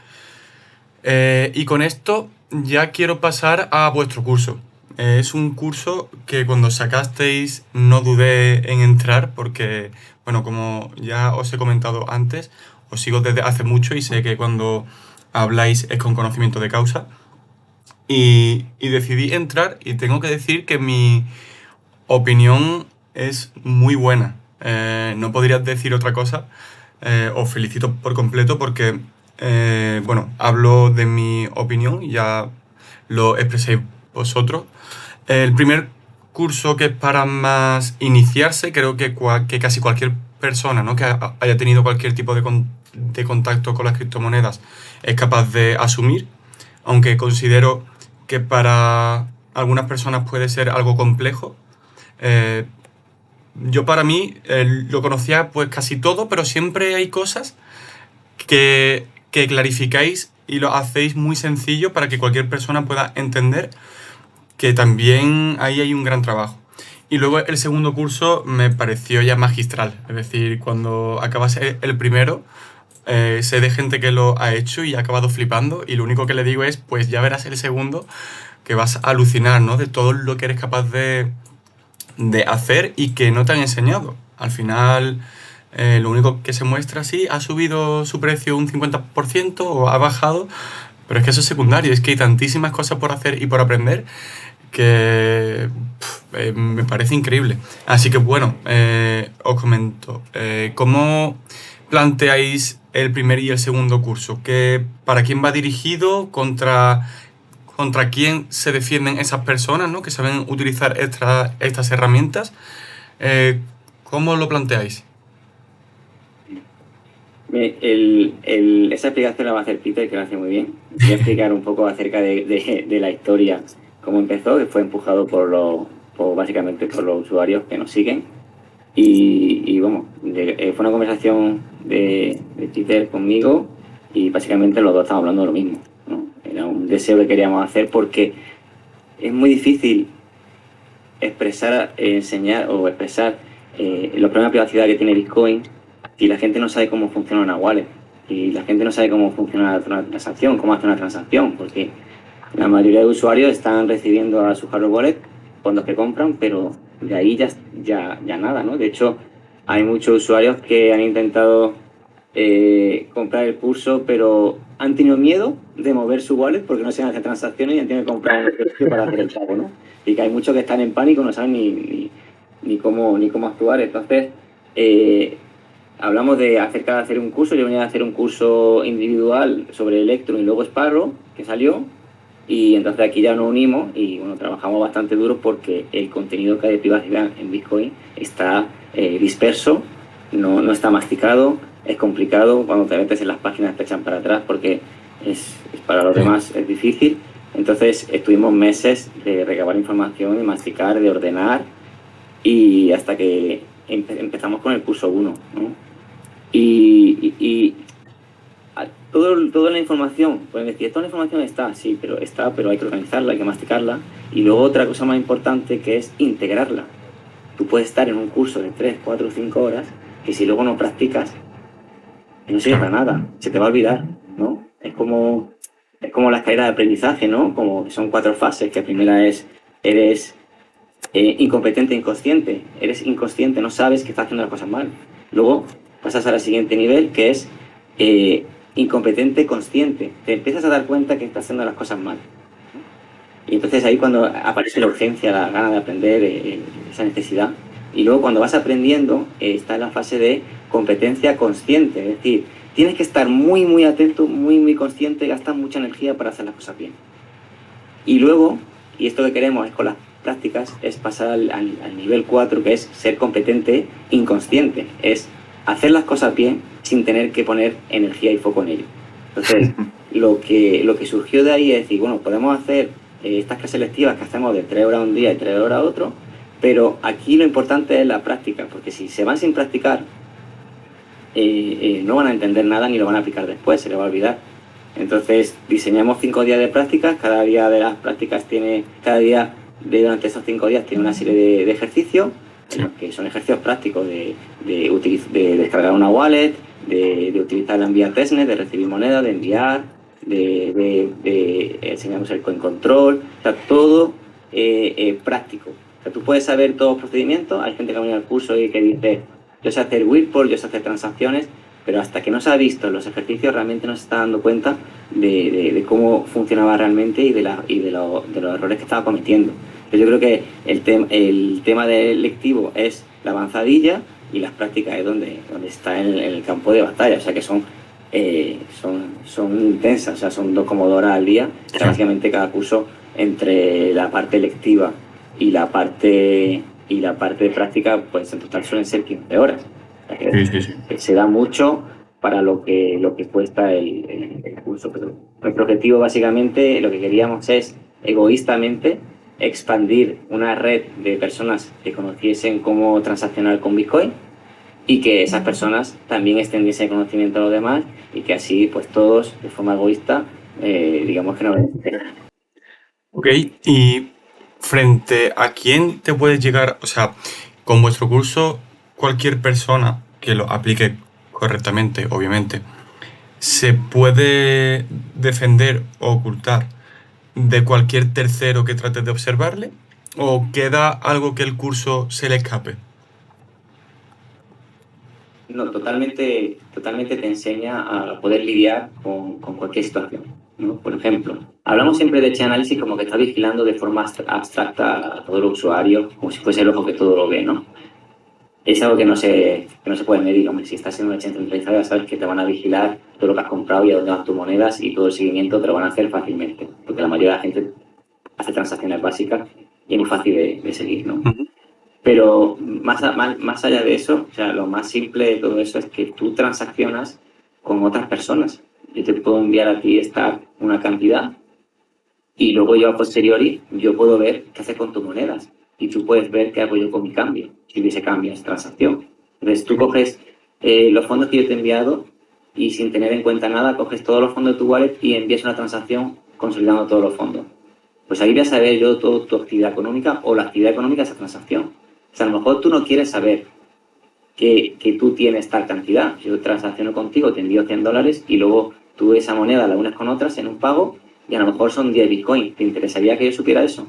Y con esto ya quiero pasar a vuestro curso. Es un curso que cuando sacasteis no dudé en entrar porque, bueno, como ya os he comentado antes, os sigo desde hace mucho y sé que cuando habláis es con conocimiento de causa. Y decidí entrar y tengo que decir que mi opinión es muy buena. No podría decir otra cosa. Os felicito por completo porque, bueno, hablo de mi opinión y ya lo expreséis vosotros. El primer curso que es para más iniciarse, creo que casi cualquier persona, ¿no?, que haya tenido cualquier tipo de contacto con las criptomonedas es capaz de asumir, aunque considero que para algunas personas puede ser algo complejo. Eh, yo para mí lo conocía pues casi todo, pero siempre hay cosas que clarificáis y lo hacéis muy sencillo para que cualquier persona pueda entender que también ahí hay un gran trabajo. Y luego el segundo curso me pareció ya magistral, es decir, cuando acabas el primero, sé de gente que lo ha hecho y ha acabado flipando y lo único que le digo es, pues ya verás el segundo, que vas a alucinar, ¿no?, de todo lo que eres capaz de hacer y que no te han enseñado. Al final, lo único que se muestra, sí, ha subido su precio un 50% o ha bajado, pero es que eso es secundario, es que hay tantísimas cosas por hacer y por aprender que me parece increíble. Así que bueno, os comento, ¿cómo planteáis el primer y el segundo curso? ¿Para quién va dirigido? ¿Contra quién se defienden esas personas, ¿no?, que saben utilizar estas herramientas? ¿Cómo lo planteáis? Esa explicación la va a hacer Peter, que lo hace muy bien. Voy a explicar un poco acerca de la historia, cómo empezó, que fue empujado básicamente por los usuarios que nos siguen. Y bueno, fue una conversación de Peter conmigo y básicamente los dos estábamos hablando de lo mismo, ¿no? Era un deseo que queríamos hacer porque es muy difícil expresar, enseñar o expresar los problemas de privacidad que tiene Bitcoin si la gente no sabe cómo funciona una wallet y la gente no sabe cómo funciona una transacción, cómo hace una transacción, porque la mayoría de usuarios están recibiendo a su hardware wallet fondos que compran, pero de ahí ya nada, ¿no? De hecho, hay muchos usuarios que han intentado comprar el curso, pero han tenido miedo de mover su wallet porque no saben hacer transacciones y han tenido que comprar el precio para hacer el pago, ¿no? Y que hay muchos que están en pánico, no saben ni cómo actuar. Entonces, hablamos acerca de hacer un curso. Yo venía a hacer un curso individual sobre Electrum y luego Sparrow, que salió, Y entonces aquí ya nos unimos y bueno, trabajamos bastante duro porque el contenido que hay de privacidad en Bitcoin está disperso, no está masticado, es complicado. Cuando te metes en las páginas te echan para atrás porque para los Sí. demás es difícil. Entonces estuvimos meses de recabar información, de masticar, de ordenar y hasta que empezamos con el curso 1, ¿no? Y toda la información, pueden decir, toda la información está, sí, pero hay que organizarla, hay que masticarla. Y luego otra cosa más importante que es integrarla. Tú puedes estar en un curso de 3 4 5 horas que si luego no practicas, no sirve para Claro. nada, se te va a olvidar, ¿no? Es como la escalera de aprendizaje, ¿no? Como son 4 fases, que la primera es, eres incompetente e inconsciente. Eres inconsciente, no sabes que estás haciendo las cosas mal. Luego pasas al siguiente nivel, que es eh, incompetente consciente. Te empiezas a dar cuenta que estás haciendo las cosas mal. Y entonces ahí cuando aparece la urgencia, la gana de aprender, esa necesidad. Y luego cuando vas aprendiendo, está en la fase de competencia consciente. Es decir, tienes que estar muy, muy atento, muy, muy consciente, gastas mucha energía para hacer las cosas bien. Y luego, y esto que queremos es con las prácticas, es pasar al nivel 4 que es ser competente inconsciente. Es hacer las cosas bien sin tener que poner energía y foco en ello. Entonces, lo que surgió de ahí es decir, bueno, podemos hacer estas clases lectivas que hacemos de 3 horas un día y 3 horas otro, pero aquí lo importante es la práctica, porque si se van sin practicar, no van a entender nada ni lo van a aplicar después, se les va a olvidar. Entonces diseñamos 5 días de prácticas, cada día de las prácticas cada día durante esos 5 días tiene una serie de ejercicios, Sí. que son ejercicios prácticos de descargar una wallet, de utilizar la envía testnet, de recibir moneda, de enviar, de enseñamos el coin control, o sea, todo práctico. O sea, tú puedes saber todos los procedimientos, hay gente que ha venido al curso y que dice, yo sé hacer Whirlpool, yo sé hacer transacciones, pero hasta que no se ha visto los ejercicios realmente no se está dando cuenta de cómo funcionaba realmente y de los errores que estaba cometiendo. Entonces yo creo que el tema del lectivo es la avanzadilla y las prácticas es donde está en el campo de batalla, o sea que son intensas, o sea, son 2 horas al día, o sea, Sí. básicamente cada curso entre la parte lectiva y la parte de práctica, pues en total suelen ser 15 horas. O sea Sí, sí, sí. que se da mucho para lo que cuesta el curso. Pero nuestro objetivo básicamente, lo que queríamos es egoístamente expandir una red de personas que conociesen cómo transaccionar con Bitcoin y que esas personas también extendiesen conocimiento a los demás y que así pues todos de forma egoísta digamos que no beneficien. Ok, y frente a quién te puedes llegar, o sea, con vuestro curso, cualquier persona que lo aplique correctamente, obviamente, se puede defender o ocultar de cualquier tercero que trate de observarle, o queda algo que el curso se le escape. No, totalmente te enseña a poder lidiar con cualquier situación, ¿no? Por ejemplo, hablamos siempre de análisis como que está vigilando de forma abstracta a todo el usuario, como si fuese el ojo que todo lo ve, ¿no? Es algo que no se puede medir, hombre. Si estás en una exchange centralizada, sabes que te van a vigilar todo lo que has comprado y a dónde van tus monedas y todo el seguimiento te lo van a hacer fácilmente, porque la mayoría de la gente hace transacciones básicas y es muy fácil de seguir, ¿no? Ujú. Pero más allá de eso, o sea, lo más simple de todo eso es que tú transaccionas con otras personas. Yo te puedo enviar a ti una cantidad y luego yo a posteriori yo puedo ver qué haces con tus monedas y tú puedes ver qué hago yo con mi cambio, si hubiese cambio esa transacción. Entonces tú coges los fondos que yo te he enviado y sin tener en cuenta nada, coges todos los fondos de tu wallet y envías una transacción consolidando todos los fondos. Pues ahí voy a saber yo toda tu actividad económica o la actividad económica de esa transacción. O sea, a lo mejor tú no quieres saber que tú tienes tal cantidad. Yo transacciono contigo, te envío $100 y luego tú esa moneda la unes con otras en un pago y a lo mejor son 10 Bitcoin. ¿Te interesaría que yo supiera eso?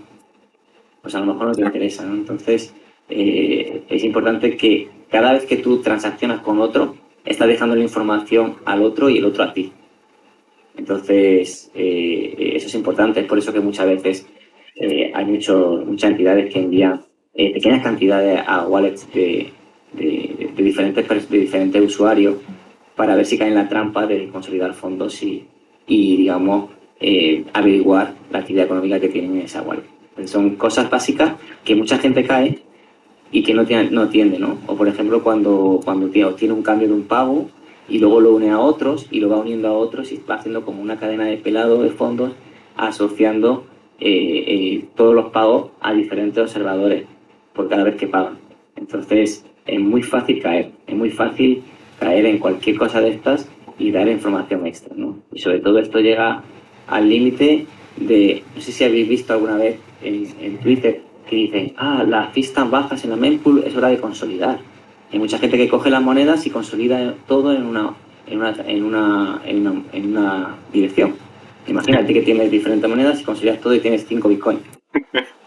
Pues a lo mejor no te interesa, ¿no? Entonces, es importante que cada vez que tú transaccionas con otro, estás dejando la información al otro y el otro a ti. Entonces, eso es importante. Es por eso que muchas veces hay muchas entidades que envían pequeñas cantidades a wallets de diferentes usuarios para ver si caen en la trampa de consolidar fondos y digamos, averiguar la actividad económica que tienen en esa wallet. Entonces, son cosas básicas que mucha gente cae y que no atiende, ¿no? O por ejemplo, cuando tiene un cambio de un pago y luego lo une a otros y lo va uniendo a otros y va haciendo como una cadena de pelado de fondos asociando todos los pagos a diferentes observadores por cada vez que pagan. Entonces, es muy fácil caer en cualquier cosa de estas y dar información extra, ¿no? Y sobre todo esto llega al límite de, no sé si habéis visto alguna vez en Twitter, que dicen, las fees tan bajas en la mempool, es hora de consolidar. Hay mucha gente que coge las monedas y consolida todo en una dirección. Imagínate que tienes diferentes monedas y consolidas todo y tienes 5 bitcoins,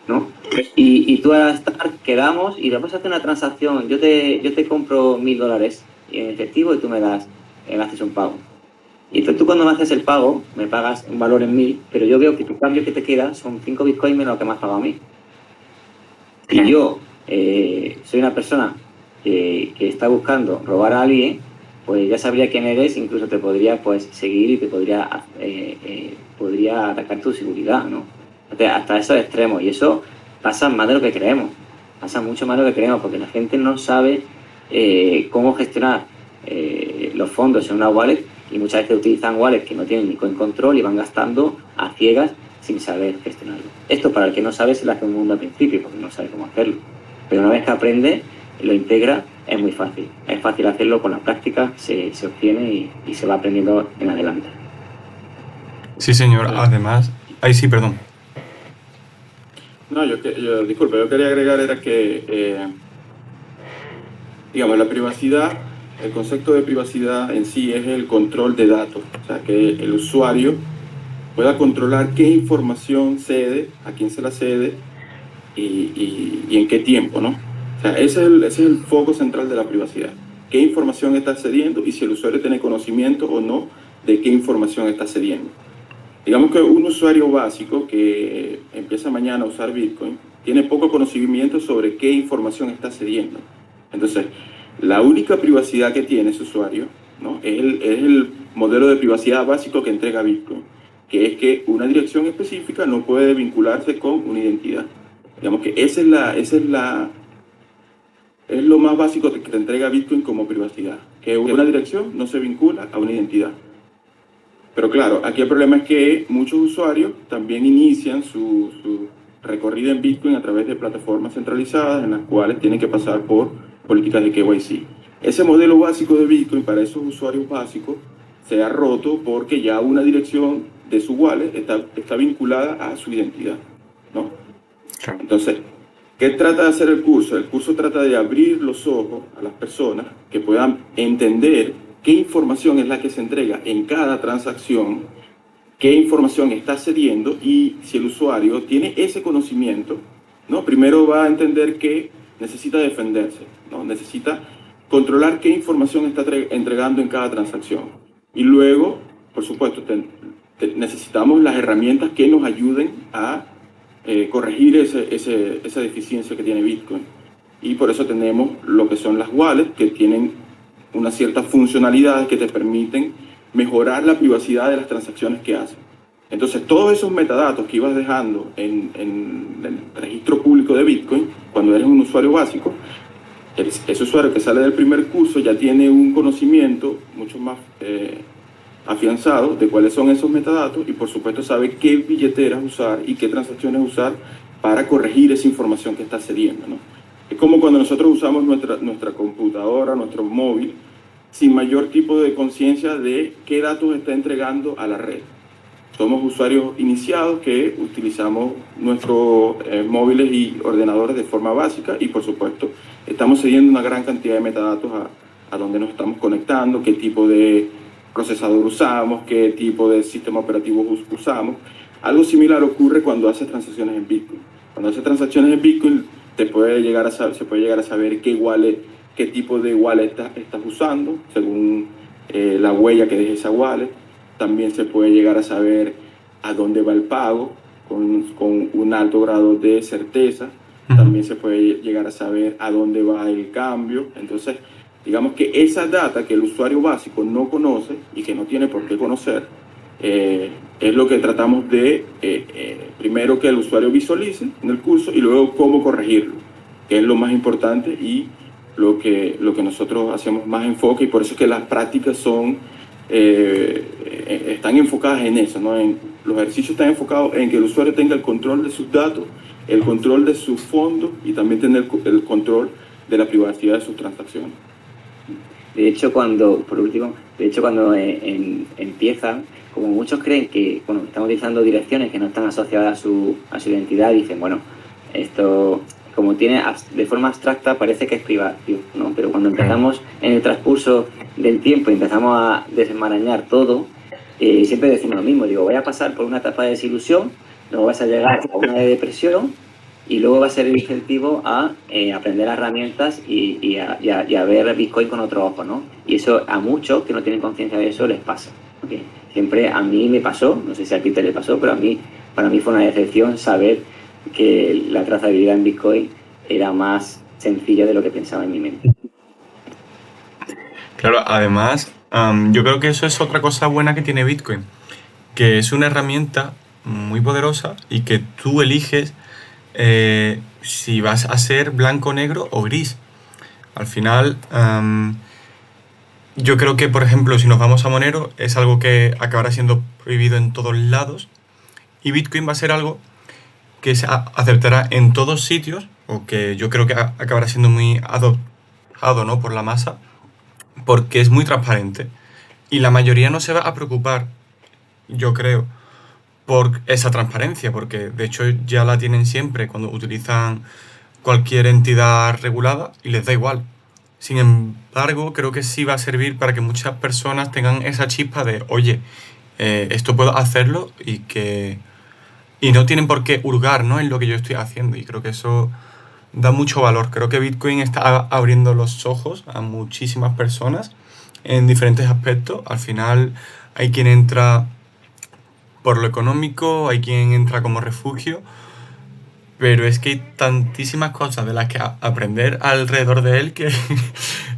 ¿no? Y tú a estar, quedamos y vamos a hacer una transacción. Yo te compro $1000 en efectivo y tú me haces un pago. Y entonces tú cuando me haces el pago, me pagas un valor en 1000, pero yo veo que tu cambio que te queda son 5 bitcoins menos lo que me has pagado a mí. Si yo soy una persona que está buscando robar a alguien, pues ya sabría quién eres, incluso te podría pues seguir y te podría atacar tu seguridad, ¿no? Hasta esos extremos. Y eso pasa más de lo que creemos. Pasa mucho más de lo que creemos, porque la gente no sabe cómo gestionar los fondos en una wallet, y muchas veces utilizan wallets que no tienen ni control y van gastando a ciegas sin saber gestionarlo. Esto, para el que no sabe, se le hace un mundo al principio, porque no sabe cómo hacerlo. Pero una vez que aprende, lo integra, es muy fácil. Es fácil hacerlo, con la práctica se obtiene y se va aprendiendo en adelante. Sí, señor. Además... Ay, sí, perdón. No, disculpe, yo quería agregar era que, digamos, la privacidad, el concepto de privacidad en sí es el control de datos. O sea, que el usuario pueda controlar qué información cede, a quién se la cede y en qué tiempo, ¿no? O sea, ese es el foco central de la privacidad. ¿Qué información está cediendo y si el usuario tiene conocimiento o no de qué información está cediendo? Digamos que un usuario básico que empieza mañana a usar Bitcoin tiene poco conocimiento sobre qué información está cediendo. Entonces, la única privacidad que tiene ese usuario, ¿no? es el modelo de privacidad básico que entrega Bitcoin, que es que una dirección específica no puede vincularse con una identidad. Digamos que es lo más básico que te entrega Bitcoin como privacidad, que una dirección no se vincula a una identidad. Pero claro, aquí el problema es que muchos usuarios también inician su recorrido en Bitcoin a través de plataformas centralizadas en las cuales tienen que pasar por políticas de KYC. Ese modelo básico de Bitcoin para esos usuarios básicos se ha roto porque ya una dirección de su wallet está vinculada a su identidad, ¿no? Entonces, ¿qué trata de hacer el curso? El curso trata de abrir los ojos a las personas que puedan entender qué información es la que se entrega en cada transacción, qué información está cediendo, y si el usuario tiene ese conocimiento, ¿no? Primero va a entender que necesita defenderse, ¿no? Necesita controlar qué información está entregando en cada transacción. Y luego, por supuesto, necesitamos las herramientas que nos ayuden a corregir esa deficiencia que tiene Bitcoin. Y por eso tenemos lo que son las wallets, que tienen unas ciertas funcionalidades que te permiten mejorar la privacidad de las transacciones que haces. Entonces, todos esos metadatos que ibas dejando en el registro público de Bitcoin, cuando eres un usuario básico, ese usuario que sale del primer curso ya tiene un conocimiento mucho más afianzado de cuáles son esos metadatos y por supuesto sabe qué billeteras usar y qué transacciones usar para corregir esa información que está cediendo, ¿no? Es como cuando nosotros usamos nuestra computadora, nuestro móvil, sin mayor tipo de conciencia de qué datos está entregando a la red. Somos usuarios iniciados que utilizamos nuestros móviles y ordenadores de forma básica y por supuesto estamos cediendo una gran cantidad de metadatos a dónde nos estamos conectando, qué tipo de procesador usamos, qué tipo de sistema operativo usamos. Algo similar ocurre cuando haces transacciones en Bitcoin. Cuando haces transacciones en Bitcoin se puede llegar a saber qué tipo de wallet estás usando según la huella que deje esa wallet. También se puede llegar a saber a dónde va el pago con un alto grado de certeza. También se puede llegar a saber a dónde va el cambio. Entonces, digamos que esa data que el usuario básico no conoce y que no tiene por qué conocer, es lo que tratamos de, primero que el usuario visualice en el curso y luego cómo corregirlo, que es lo más importante y lo que nosotros hacemos más enfoque, y por eso es que las prácticas son, están enfocadas en eso, ¿no? Los ejercicios están enfocados en que el usuario tenga el control de sus datos, el control de sus fondos y también tener el control de la privacidad de sus transacciones. De hecho, cuando empiezan, como muchos creen que, bueno, están utilizando direcciones que no están asociadas a su identidad, dicen, bueno, esto, como tiene de forma abstracta, parece que es privado, ¿no? Pero cuando empezamos en el transcurso del tiempo y empezamos a desenmarañar todo, siempre decimos lo mismo, digo, voy a pasar por una etapa de desilusión, luego vas a llegar a una de depresión, y luego va a ser el incentivo a aprender herramientas y a ver Bitcoin con otro ojo, ¿no? Y eso a muchos que no tienen conciencia de eso les pasa. ¿Okay? Siempre a mí me pasó, no sé si a Peter le pasó, pero para mí fue una decepción saber que la trazabilidad en Bitcoin era más sencilla de lo que pensaba en mi mente. Claro, además, yo creo que eso es otra cosa buena que tiene Bitcoin, que es una herramienta muy poderosa y que tú eliges si vas a ser blanco, negro o gris. Al final, yo creo que, por ejemplo, si nos vamos a Monero, es algo que acabará siendo prohibido en todos lados, y Bitcoin va a ser algo que se aceptará en todos sitios, o que yo creo que acabará siendo muy adoptado, ¿no?, por la masa, porque es muy transparente. Y la mayoría no se va a preocupar, yo creo, por esa transparencia, porque de hecho ya la tienen siempre cuando utilizan cualquier entidad regulada y les da igual. Sin embargo, creo que sí va a servir para que muchas personas tengan esa chispa de, oye, esto puedo hacerlo, y no tienen por qué hurgar, ¿no?, en lo que yo estoy haciendo. Y creo que eso da mucho valor. Creo que Bitcoin está abriendo los ojos a muchísimas personas en diferentes aspectos. Al final hay quien entra por lo económico, hay quien entra como refugio, pero es que hay tantísimas cosas de las que aprender alrededor de él que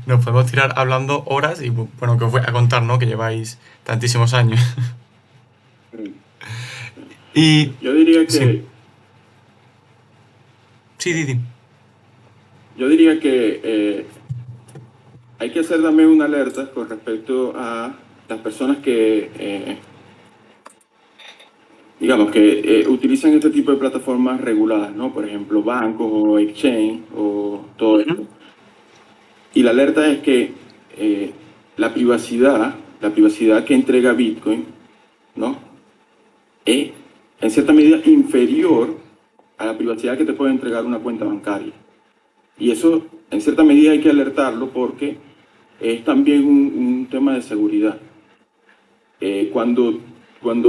nos podemos tirar hablando horas. Y bueno, que os voy a contar, ¿no?, que lleváis tantísimos años. Y Yo diría sí, que, sí, Didi. yo diría que hay que hacer también una alerta con respecto a las personas que, digamos, que utilizan este tipo de plataformas reguladas, ¿no? Por ejemplo, bancos o exchange o todo esto. Y la alerta es que la privacidad que entrega Bitcoin, ¿no?, es en cierta medida inferior a la privacidad que te puede entregar una cuenta bancaria. Y eso, en cierta medida, hay que alertarlo porque es también un tema de seguridad. Cuando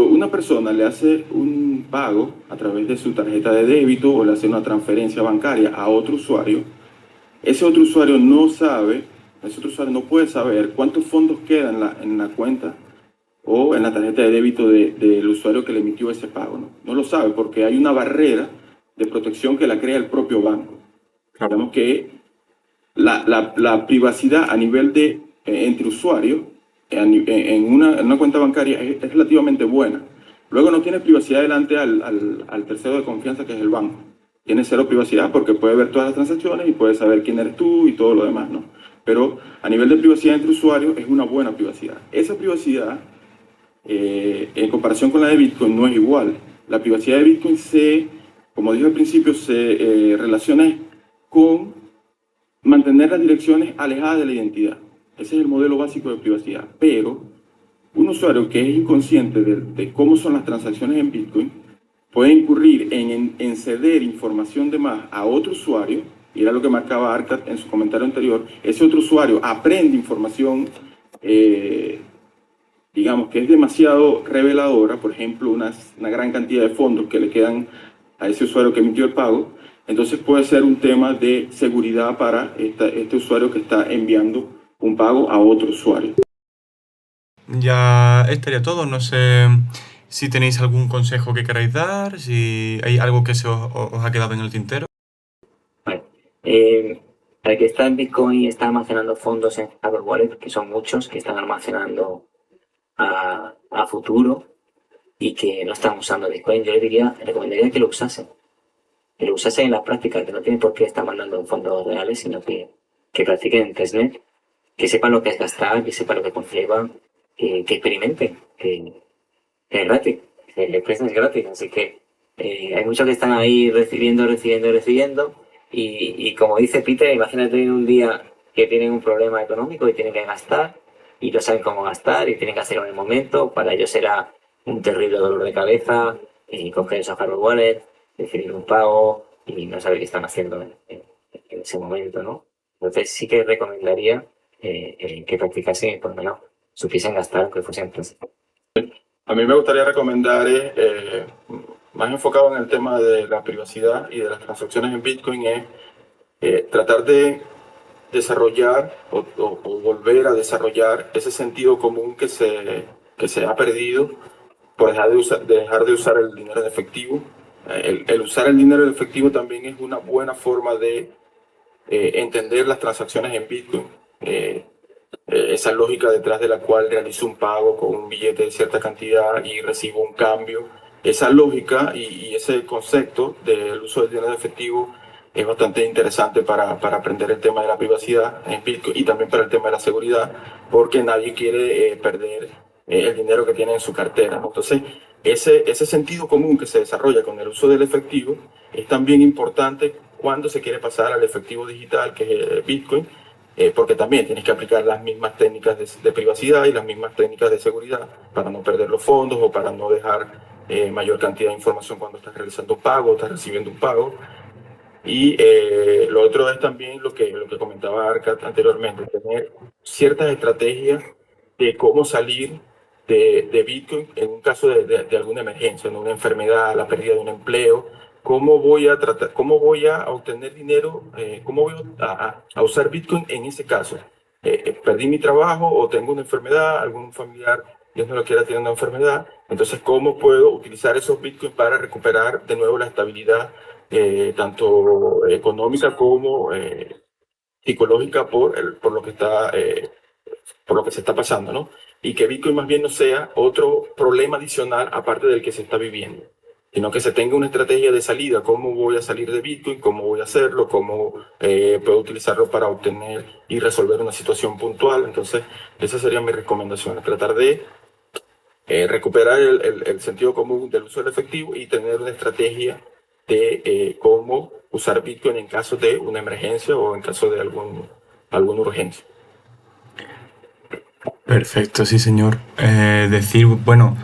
una persona le hace un pago a través de su tarjeta de débito o le hace una transferencia bancaria a otro usuario, ese otro usuario no puede saber cuántos fondos quedan en la cuenta o en la tarjeta de débito del usuario que le emitió ese pago. No lo sabe porque hay una barrera de protección que la crea el propio banco. Digamos que la privacidad a nivel de entre usuarios en una cuenta bancaria es relativamente buena. Luego no tienes privacidad delante al tercero de confianza, que es el banco. Tienes cero privacidad porque puede ver todas las transacciones y puede saber quién eres tú y todo lo demás, ¿no? Pero a nivel de privacidad entre usuarios es una buena privacidad. Esa privacidad, en comparación con la de Bitcoin, no es igual. La privacidad de Bitcoin como dije al principio, se relaciona con mantener las direcciones alejadas de la identidad. Ese es el modelo básico de privacidad. Pero un usuario que es inconsciente de cómo son las transacciones en Bitcoin puede incurrir en ceder información de más a otro usuario, y era lo que marcaba Arcad en su comentario anterior. Ese otro usuario aprende información, digamos, que es demasiado reveladora, por ejemplo, una gran cantidad de fondos que le quedan a ese usuario que emitió el pago. Entonces puede ser un tema de seguridad para este usuario que está enviando un pago a otro usuario. Ya estaría todo. No sé si tenéis algún consejo que queráis dar, si hay algo que os ha quedado en el tintero. Vale. Para que está en Bitcoin y está almacenando fondos en Hardware Wallet, que son muchos que están almacenando a futuro, y que no están usando Bitcoin, yo recomendaría que lo usasen. Que lo usasen en la práctica, que no tienen por qué estar mandando fondos reales, sino que practiquen en testnet, que sepan lo que es gastar, que sepan lo que conlleva, que experimenten, que es gratis, que el precio es gratis, así que hay muchos que están ahí recibiendo, y como dice Peter, imagínate en un día que tienen un problema económico y tienen que gastar, y no saben cómo gastar, y tienen que hacerlo en el momento, para ellos será un terrible dolor de cabeza, y coger esa hardware wallet, decidir un pago, y no saber qué están haciendo en ese momento, ¿no? Entonces sí que recomendaría que practicasen, por lo menos supiesen gastar, aunque fuesen plazos. A mí me gustaría recomendar, más enfocado en el tema de la privacidad y de las transacciones en Bitcoin, es tratar de desarrollar o volver a desarrollar ese sentido común que se ha perdido por dejar de usar el dinero en efectivo. El usar el dinero en efectivo también es una buena forma de entender las transacciones en Bitcoin. Esa lógica detrás de la cual realizo un pago con un billete de cierta cantidad y recibo un cambio. Esa lógica y ese concepto del uso del dinero en efectivo es bastante interesante para aprender el tema de la privacidad en Bitcoin y también para el tema de la seguridad, porque nadie quiere perder el dinero que tiene en su cartera, ¿no? Entonces, ese sentido común que se desarrolla con el uso del efectivo es también importante cuando se quiere pasar al efectivo digital, que es el Bitcoin, porque también tienes que aplicar las mismas técnicas de privacidad y las mismas técnicas de seguridad para no perder los fondos o para no dejar mayor cantidad de información cuando estás realizando un pago o estás recibiendo un pago. Y lo otro es también lo que comentaba Arca anteriormente, tener ciertas estrategias de cómo salir de Bitcoin en un caso de alguna emergencia, ¿no? Una enfermedad, la pérdida de un empleo. ¿Cómo voy a tratar, cómo voy a obtener dinero, cómo voy a usar Bitcoin en ese caso? Perdí mi trabajo o tengo una enfermedad, algún familiar, Dios no lo quiera, tiene una enfermedad. Entonces, ¿cómo puedo utilizar esos Bitcoins para recuperar de nuevo la estabilidad, tanto económica como psicológica por lo que por lo que se está pasando, ¿no? Y que Bitcoin más bien no sea otro problema adicional aparte del que se está viviendo, sino que se tenga una estrategia de salida. ¿Cómo voy a salir de Bitcoin? ¿Cómo voy a hacerlo? ¿Cómo puedo utilizarlo para obtener y resolver una situación puntual? Entonces, esa sería mi recomendación, tratar de recuperar el sentido común del uso del efectivo y tener una estrategia de cómo usar Bitcoin en caso de una emergencia o en caso de alguna urgencia. Perfecto, sí, señor. Bueno,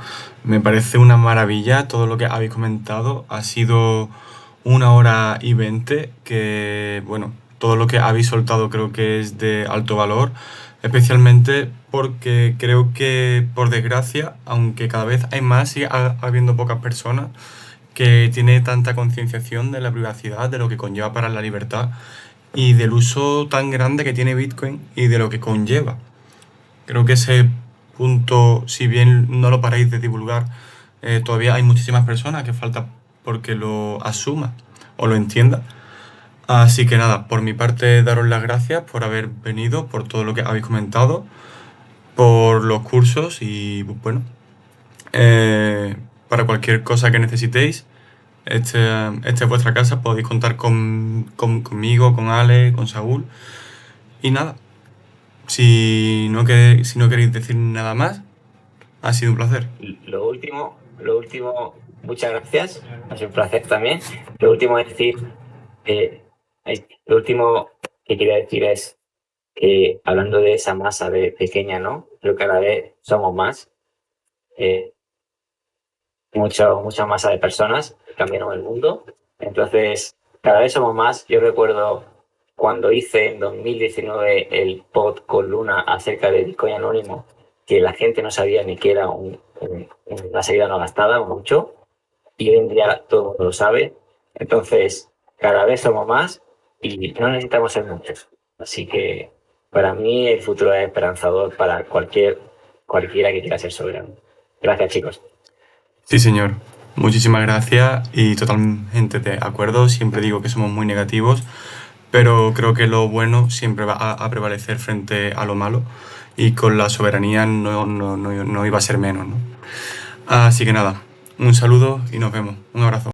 me parece una maravilla todo lo que habéis comentado. Ha sido 1 hora y 20 que, bueno, todo lo que habéis soltado creo que es de alto valor, especialmente porque creo que, por desgracia, aunque cada vez hay más, sigue habiendo pocas personas que tienen tanta concienciación de la privacidad, de lo que conlleva para la libertad y del uso tan grande que tiene Bitcoin y de lo que conlleva. Creo que ese punto, si bien no lo paráis de divulgar, todavía hay muchísimas personas que falta porque lo asuma o lo entienda. Así que nada, por mi parte daros las gracias por haber venido, por todo lo que habéis comentado, por los cursos y bueno, para cualquier cosa que necesitéis, esta es vuestra casa, podéis contar conmigo, con Ale, con Saúl. Y nada, si no queréis decir nada más, ha sido un placer. Lo último, muchas gracias, ha sido un placer también. Lo último es decir, lo último que quería decir es que hablando de esa masa de pequeña, ¿no? Creo que cada vez somos más, mucha masa de personas que cambiaron el mundo. Entonces, cada vez somos más. Yo recuerdo cuando hice en 2019 el pod con Luna acerca de Bitcoin Anónimo, que la gente no sabía ni que era una salida no gastada, mucho, y hoy en día todo el mundo lo sabe. Entonces, cada vez somos más y no necesitamos ser muchos. Así que para mí el futuro es esperanzador para cualquiera que quiera ser soberano. Gracias, chicos. Sí, señor. Muchísimas gracias y totalmente de acuerdo. Siempre digo que somos muy negativos, pero creo que lo bueno siempre va a prevalecer frente a lo malo y con la soberanía no iba a ser menos, ¿no? Así que nada, un saludo y nos vemos. Un abrazo.